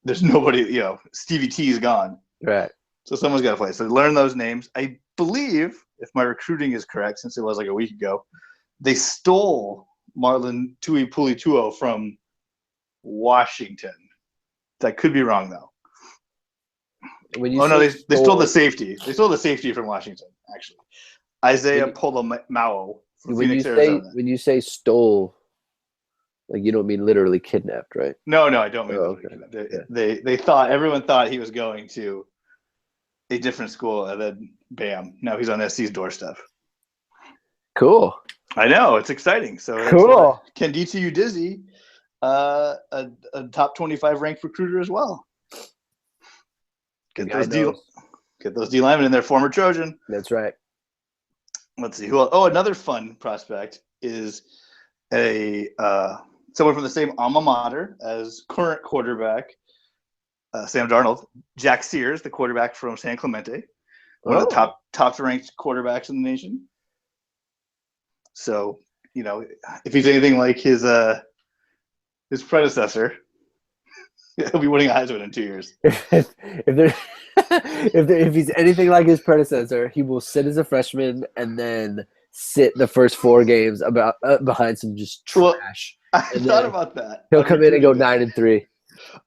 there's nobody, Stevie T is gone. Right. So someone's got to play. So learn those names. I believe, if my recruiting is correct, since it was like a week ago, they stole Marlon Tuipulotu from Washington. That could be wrong, though. They stole the safety. They stole the safety from Washington, actually. Isaiah Polomao from Phoenix, Arizona. When you say stole, like you don't mean literally kidnapped, right? No, I don't mean literally kidnapped. Everyone thought he was going to a different school, and then bam, now he's on SC's doorstep. Cool. I know, it's exciting. So cool. Kendisi Udizzi, a top 25 ranked recruiter as well. Get those D linemen in there, former Trojan. That's right. Let's see who else. Oh, another fun prospect is someone from the same alma mater as current quarterback Sam Darnold. Jack Sears, the quarterback from San Clemente, one of the top ranked quarterbacks in the nation. So, if he's anything like his predecessor, he'll be winning a Heisman in 2 years. If he's anything like his predecessor, he will sit as a freshman and then sit the first 4 games behind some just trash. I thought about that. He'll come in and go 9-3.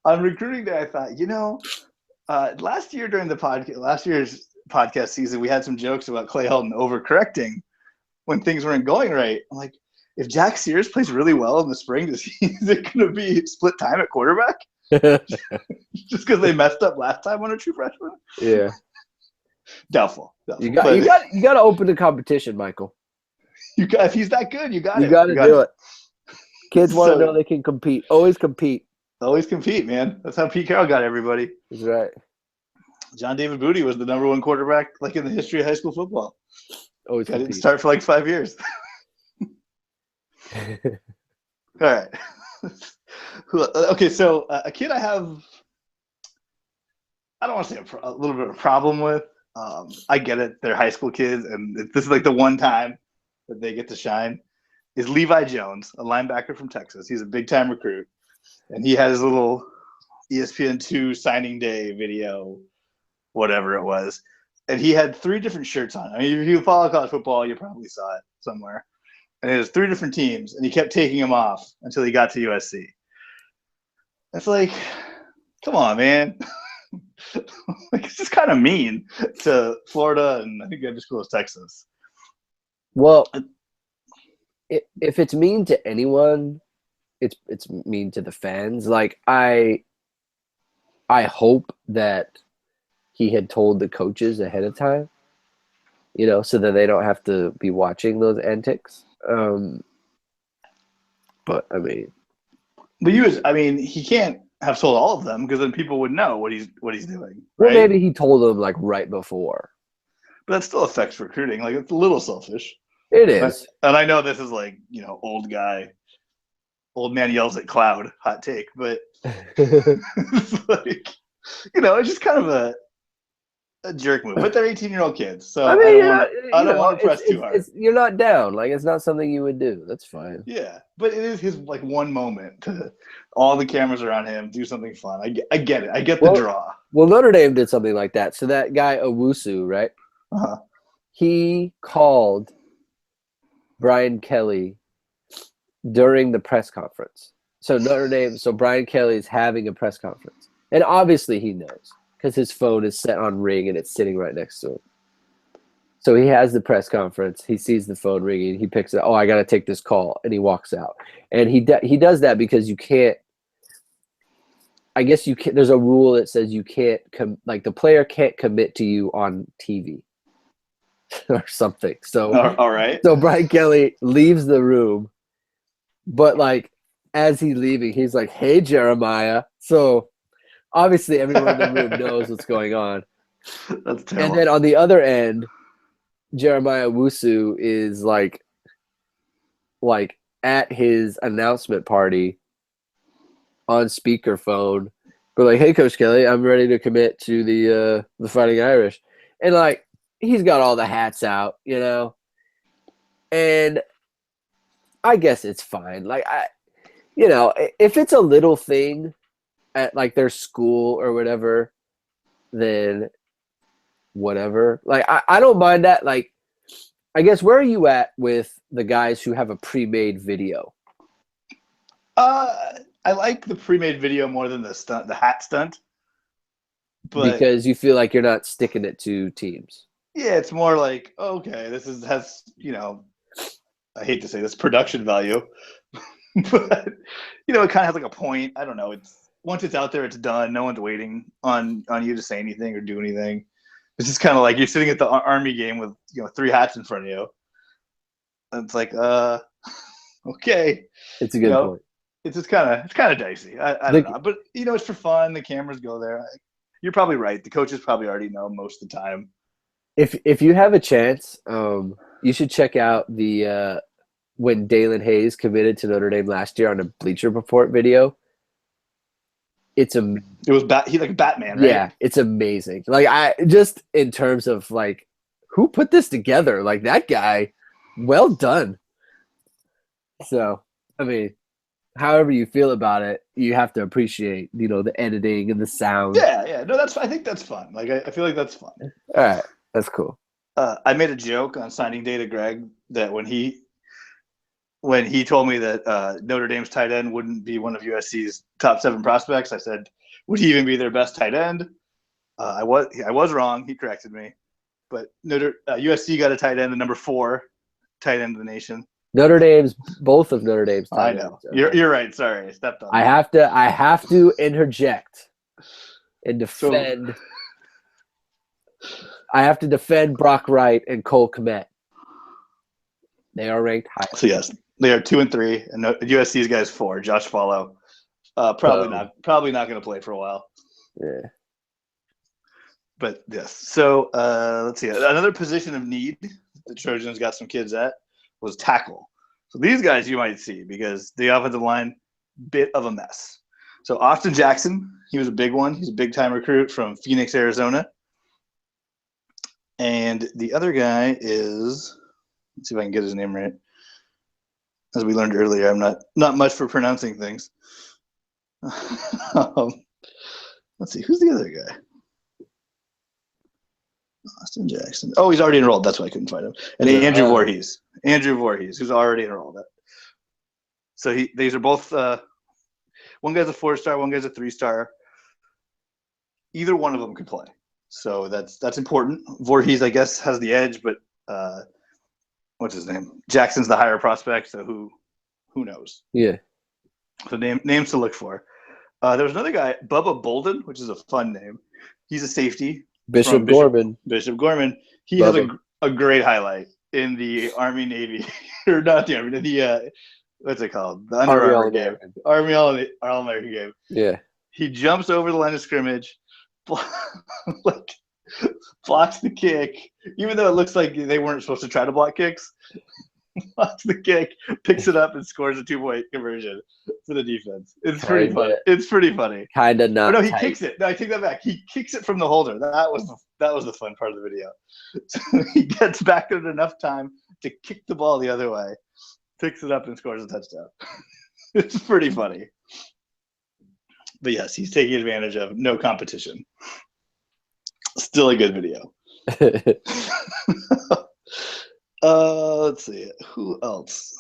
On recruiting day, I thought, last year during last year's podcast season, we had some jokes about Clay Helton overcorrecting when things weren't going right. I'm like, if Jack Sears plays really well in the spring, is it going to be split time at quarterback? Just because they messed up last time on a true freshman? Yeah. Doubtful. You got to open the competition, Michael. If he's that good, you got to do it. Kids want to know they can compete. Always compete. Always compete, man. That's how Pete Carroll got everybody. That's right. John David Booty was the number 1 quarterback in the history of high school football. Always compete. Didn't start for 5 years. All right. Okay, so a kid I have, I don't want to say a little bit of a problem with. I get it. They're high school kids, and this is like the one time that they get to shine, is Levi Jones, a linebacker from Texas. He's a big-time recruit, and he had his little ESPN2 signing day video, whatever it was, and he had 3 different shirts on. I mean, if you follow college football, you probably saw it somewhere. And it was 3 different teams, and he kept taking them off until he got to USC. It's like, come on, man. It's just kind of mean to Florida, and I think the other school is Texas. Well, if it's mean to anyone, it's mean to the fans. Like I hope that he had told the coaches ahead of time, so that they don't have to be watching those antics. But he can't have told all of them because then people would know what he's doing. Right? Well, maybe he told them like right before. But that still affects recruiting. Like, it's a little selfish. It is. And I know this is like, old man yells at cloud, hot take, but it's like, it's just kind of a jerk move. But they're 18-year-old kids, so I don't want to press too hard. You're not down. Like, it's not something you would do. That's fine. Yeah, but it is his one moment to all the cameras are on him, do something fun. I get it. I get the draw. Well, Notre Dame did something like that. So that guy Owusu, right? Uh-huh. He called Brian Kelly during the press conference. So Brian Kelly is having a press conference. And obviously he knows because his phone is set on ring and it's sitting right next to him. So he has the press conference. He sees the phone ringing. He picks it up. Oh, I got to take this call. And he walks out. And he does that because you can't I guess you can. There's a rule that says you can't like the player can't commit to you on TV or something. So All right. so Brian Kelly leaves the room, but like as he's leaving, he's like, "Hey, Jeremiah." So obviously, everyone in the room knows what's going on. That's terrible. And then on the other end, Jeremiah Wusu is like at his announcement party on speakerphone, but like, "Hey, Coach Kelly, I'm ready to commit to the Fighting Irish," and like he's got all the hats out, you know, and I guess it's fine. Like if it's a little thing at like their school or whatever, then whatever. Like I don't mind that. Like I guess where are you at with the guys who have a pre-made video? I like the pre-made video more than the hat stunt. But because you feel like you're not sticking it to teams. Yeah, it's more like, okay, has I hate to say this, production value, but it kind of has like a point. I don't know. It's once it's out there, it's done. No one's waiting on you to say anything or do anything. It's just kind of like you're sitting at the Army game with 3 hats in front of you. And it's like, okay. It's a good point. It's just kind of dicey. I don't know, but it's for fun. The cameras go there. You're probably right. The coaches probably already know most of the time. If you have a chance, you should check out the when Dalen Hayes committed to Notre Dame last year on a Bleacher Report video. It was he like Batman, right? Yeah, it's amazing. Like I just in terms of like who put this together, like that guy, well done. So I mean, however you feel about it, you have to appreciate the editing and the sound. Yeah. No, I think that's fun. Like I feel like that's fun. All right, that's cool. I made a joke on signing day to Greg that when he told me that Notre Dame's tight end wouldn't be one of USC's top 7 prospects, I said, would he even be their best tight end? I was wrong. He corrected me. But USC got a tight end, the number 4 tight end of the nation. Both of Notre Dame's tight ends. I know. You're right. Sorry, I stepped on. I have to interject and defend. I have to defend Brock Wright and Cole Kmet. They are ranked high. So yes, they are 2 and 3, and USC's guys 4. Josh Follow, probably not going to play for a while. Yeah. But yes, so let's see. Another position of need the Trojans got some kids at was tackle. So these guys you might see because the offensive line, bit of a mess. So Austin Jackson, he was a big one. He's a big-time recruit from Phoenix, Arizona. And the other guy is, let's see if I can get his name right. As we learned earlier, I'm not much for pronouncing things. Let's see, who's the other guy? Austin Jackson. Oh, he's already enrolled. That's why I couldn't find him. And Andrew Voorhees. Andrew Voorhees, who's already enrolled. So these are both. One guy's a 4-star. One guy's a 3-star. Either one of them could play. So that's important. Voorhees, I guess, has the edge, but what's his name? Jackson's the higher prospect. So who knows? Yeah. So names to look for. There was another guy, Bubba Bolden, which is a fun name. He's a safety. Bishop Gorman. He has a great highlight in the Army Navy, or not the Army, the what's it called? The Under Armour game. Army All-American game. Yeah. He jumps over the line of scrimmage, blocks the kick, even though it looks like they weren't supposed to try to block kicks. Blocks the kick, picks it up, and scores a 2-point conversion for the defense. It's pretty funny. It's pretty funny. Kind of not. No, he kicks it. No, I take that back. He kicks it from the holder. That was the fun part of the video. So he gets back in enough time to kick the ball the other way, picks it up, and scores a touchdown. It's pretty funny. But yes, he's taking advantage of no competition. Still a good video. Let's see. Who else?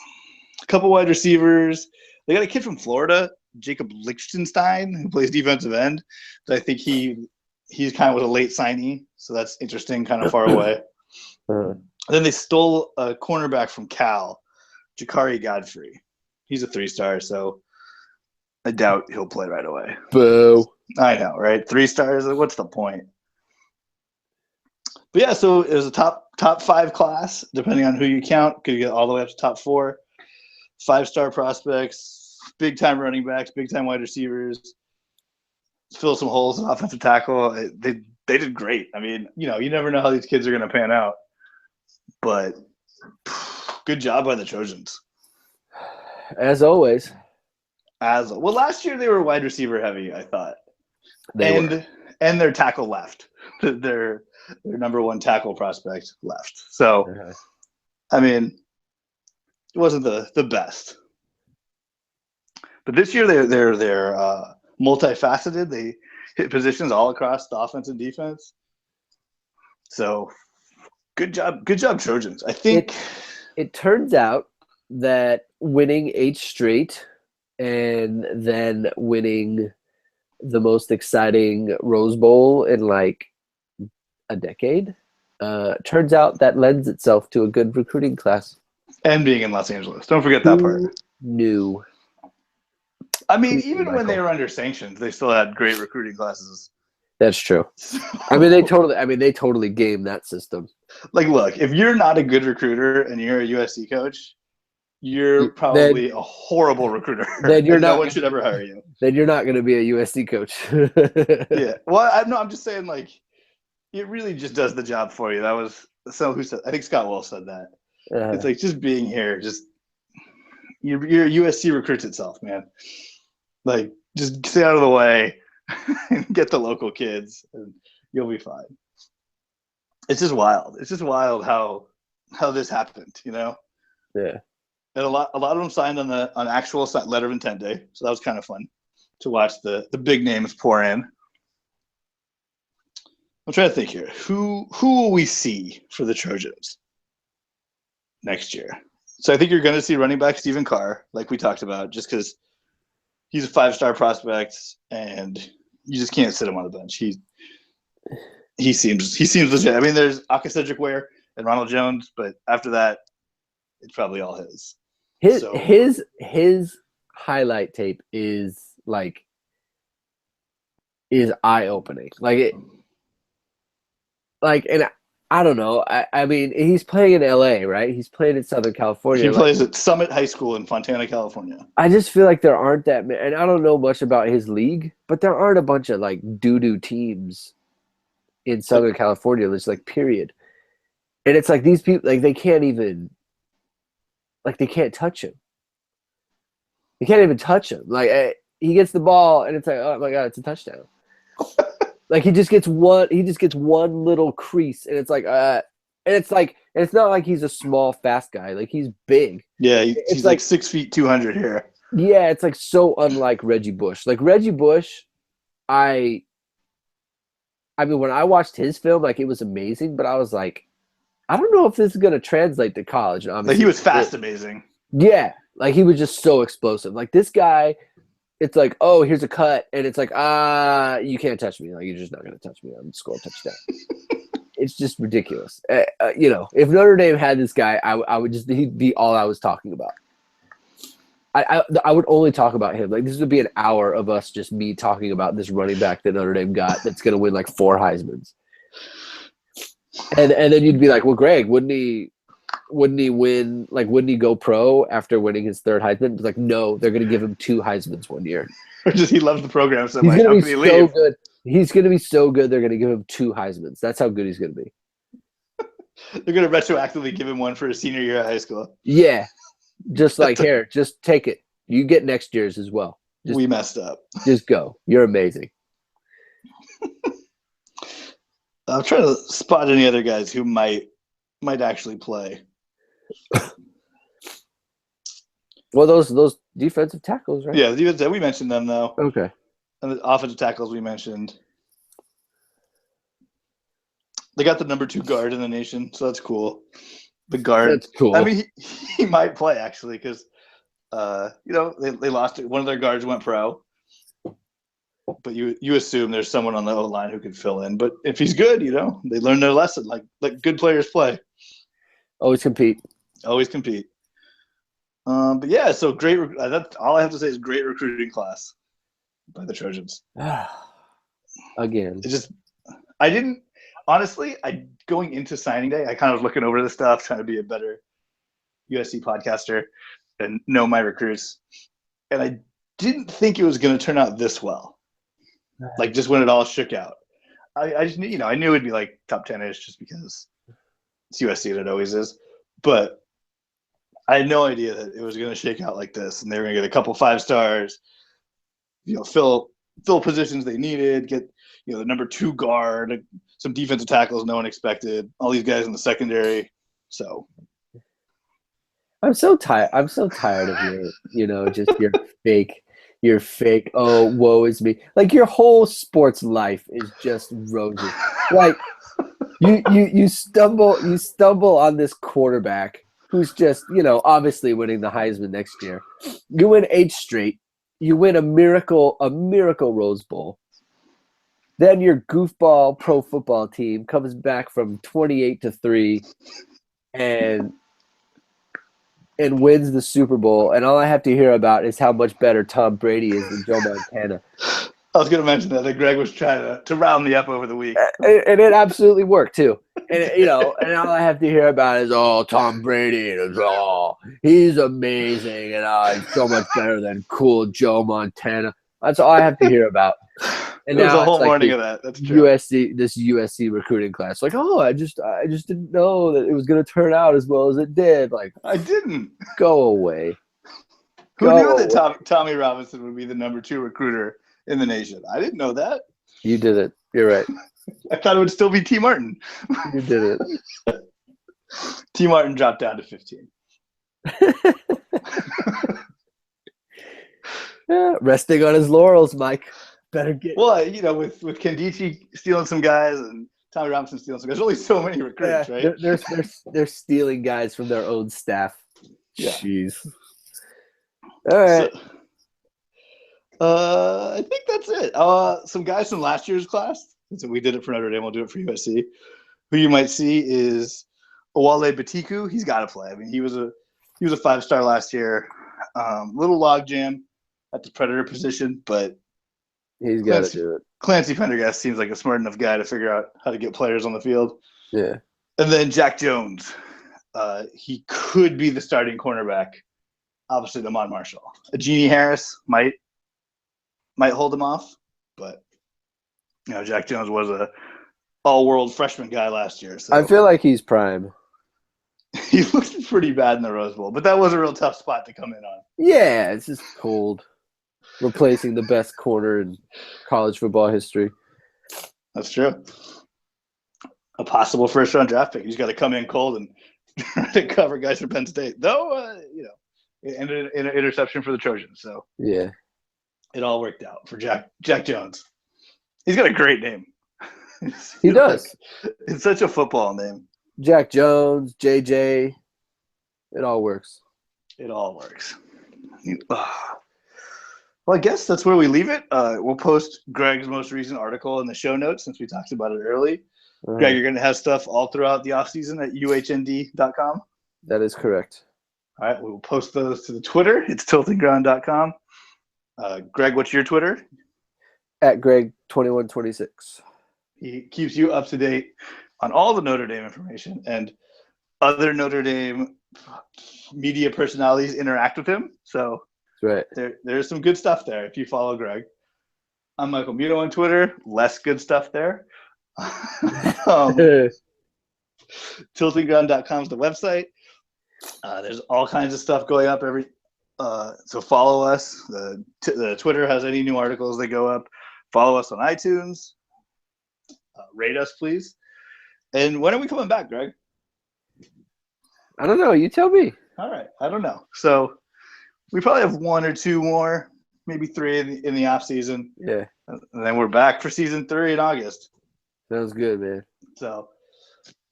A couple wide receivers. They got a kid from Florida, Jacob Lichtenstein, who plays defensive end. So I think he's kind of was a late signee, so that's interesting, kind of far away. Then they stole a cornerback from Cal, Jakari Godfrey. He's a 3-star, so I doubt he'll play right away. Boo. I know, right? 3 stars. What's the point? But yeah, so it was a top 5 class, depending on who you count. Could get all the way up to top 4. 5-star prospects, big time running backs, big time wide receivers. Fill some holes in offensive tackle. They did great. I mean, you never know how these kids are going to pan out, but good job by the Trojans. As always. Well, last year they were wide receiver heavy, I thought. And their tackle left. Their number 1 tackle prospect left. So, I mean, it wasn't the best. But this year they're multifaceted. They hit positions all across the offense and defense. So, good job, Trojans. I think it turns out that winning 8 straight and then winning the most exciting Rose Bowl in like a decade, turns out that lends itself to a good recruiting class. And being in Los Angeles. Don't forget that part. New. I mean, even when they were under sanctions, they still had great recruiting classes. That's true. I mean, they totally gamed that system. Like, look, if you're not a good recruiter and you're a USC coach, you're probably a horrible recruiter. Then no one should ever hire you. Then you're not going to be a USC coach. Yeah. Well, I'm just saying, like, it really just does the job for you. That was who said. I think Scott Wells said that. It's like just being here, just your USC recruits itself, man. Like, just stay out of the way and get the local kids, and you'll be fine. It's just wild. It's just wild how this happened, Yeah. And a lot of them signed on actual letter of intent day, so that was kind of fun to watch the big names pour in. I'm trying to think here. Who will we see for the Trojans next year? So I think you're going to see running back Stephen Carr, like we talked about, just because he's a 5-star prospect, and you just can't sit him on the bench. He seems legit. I mean, there's Aka Cedric Ware and Ronald Jones, but after that, it's probably all his. His highlight tape is eye opening. And I don't know. I mean, he's playing in LA, right? He's playing in Southern California. He plays at Summit High School in Fontana, California. I just feel like there aren't that many, and I don't know much about his league, but there aren't a bunch of doo-doo teams in Southern California. There's period. And it's like these people, they can't even, they can't touch him. You can't even touch him. He gets the ball, and it's like, oh my God, it's a touchdown. He just gets one little crease, and it's and it's not like he's a small, fast guy. He's big. Yeah, he's like 6 feet 200 here. Yeah, it's so unlike Reggie Bush. Reggie Bush, I mean, when I watched his film, it was amazing, but I was like, I don't know if this is gonna translate to college. He was fast, amazing. Yeah, he was just so explosive. This guy. It's oh, here's a cut, and it's you can't touch me. You're just not going to touch me. I'm going to score a touchdown. It's just ridiculous. If Notre Dame had this guy, he'd be all I was talking about. I would only talk about him. This would be an hour of us just me talking about this running back that Notre Dame got that's going to win 4 Heismans. And then you'd be like, well, Greg, wouldn't he win? Wouldn't he go pro after winning his 3rd Heisman? It's no, they're going to give him 2 Heismans one year. Or just he loves the program so much. He's going to be so good. He's going to be so good. They're going to give him 2 Heismans. That's how good he's going to be. They're going to retroactively give him one for his senior year of high school. Yeah, just here, just take it. You get next year's as well. We messed up. Just go. You're amazing. I'm trying to spot any other guys who might actually play. Well, those defensive tackles, right? Yeah, we mentioned them though. Okay. And the offensive tackles we mentioned. They got the number 2 guard in the nation, so that's cool. The guard. That's cool. I mean, he might play actually because, they lost it. One of their guards went pro. But you assume there's someone on the O-line who can fill in. But if he's good, they learn their lesson. Like good players play. Always compete. But yeah, so great. That's all I have to say is great recruiting class. by the Trojans. Again. I didn't honestly. Going into signing day, I kind of was looking over the stuff, trying to be a better USC podcaster and know my recruits, and I didn't think it was going to turn out this well. Like just when it all shook out, I just knew, I knew it'd be like top 10-ish just because it's USC and it always is, but I had no idea that it was going to shake out like this, and they were going to get a couple 5 stars, fill positions they needed, get the number 2 guard, some defensive tackles no one expected, all these guys in the secondary. So I'm so tired of just your fake, oh, woe is me. Like your whole sports life is just roses. Like you stumble on this quarterback who's just, obviously winning the Heisman next year. You win 8 straight. You win a miracle Rose Bowl. Then your goofball pro football team comes back from 28-3 and wins the Super Bowl. And all I have to hear about is how much better Tom Brady is than Joe Montana. I was going to mention that Greg was trying to round me up over the week. And it absolutely worked, too. And, and all I have to hear about is, Tom Brady. And he's amazing. And he's so much better than cool Joe Montana. That's all I have to hear about. And there's a whole morning of that. That's true. This USC recruiting class. Like, I just didn't know that it was going to turn out as well as it did. Like, I didn't. Go away. Who knew that Tommy Robinson would be the number 2 recruiter in the nation? I didn't know that. You did it. You're right. I thought it would still be T. Martin. You did it. T. Martin dropped down to 15. Yeah, resting on his laurels, Mike. Better get. Well, with Kendichi stealing some guys and Tommy Robinson stealing some guys, there's only so many recruits, right? They're stealing guys from their own staff. Yeah. Jeez. All right. So, I think that's it. Some guys from last year's class. So we did it for Notre Dame. We'll do it for USC. Who you might see is Owale Batiku. He's got to play. I mean, he was a 5-star last year. Little logjam at the Predator position, but he's got to do it. Clancy Pendergast seems like a smart enough guy to figure out how to get players on the field. Yeah. And then Jack Jones. He could be the starting cornerback opposite Amon Marshall. Genie Harris might hold him off, but Jack Jones was a all-world freshman guy last year. So I feel like he's prime. He looked pretty bad in the Rose Bowl, but that was a real tough spot to come in on. Yeah, it's just cold. Replacing the best corner in college football history. That's true. A possible first-round draft pick. He's got to come in cold and try to cover guys from Penn State. Though, it ended in an interception for the Trojans. So yeah, it all worked out for Jack Jones. He's got a great name. He does. It's such a football name. Jack Jones, JJ. It all works. It all works. Well, I guess that's where we leave it. We'll post Greg's most recent article in the show notes since we talked about it early. Right. Greg, you're going to have stuff all throughout the offseason at uhnd.com? That is correct. All right, we will post those to the Twitter. It's tiltingground.com. Greg, what's your Twitter? At Greg2126. He keeps you up to date on all the Notre Dame information, and other Notre Dame media personalities interact with him. So right. There's some good stuff there if you follow Greg. I'm Michael Muto on Twitter. Less good stuff there. Tiltingground.com is the website. There's all kinds of stuff going up so follow us. The Twitter has any new articles that go up. Follow us on iTunes. Rate us, please. And when are we coming back, Greg? I don't know. You tell me. All right. I don't know. So we probably have 1 or 2 more, maybe 3 in the off season. Yeah. And then we're back for season 3 in August. Sounds good, man. So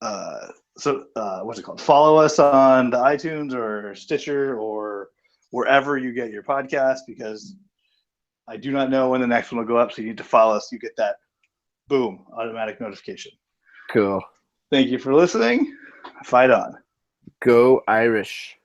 what's it called? Follow us on the iTunes or Stitcher or wherever you get your podcast, because I do not know when the next one will go up. So you need to follow us. You get that boom automatic notification. Cool. Thank you for listening. Fight on. Go Irish.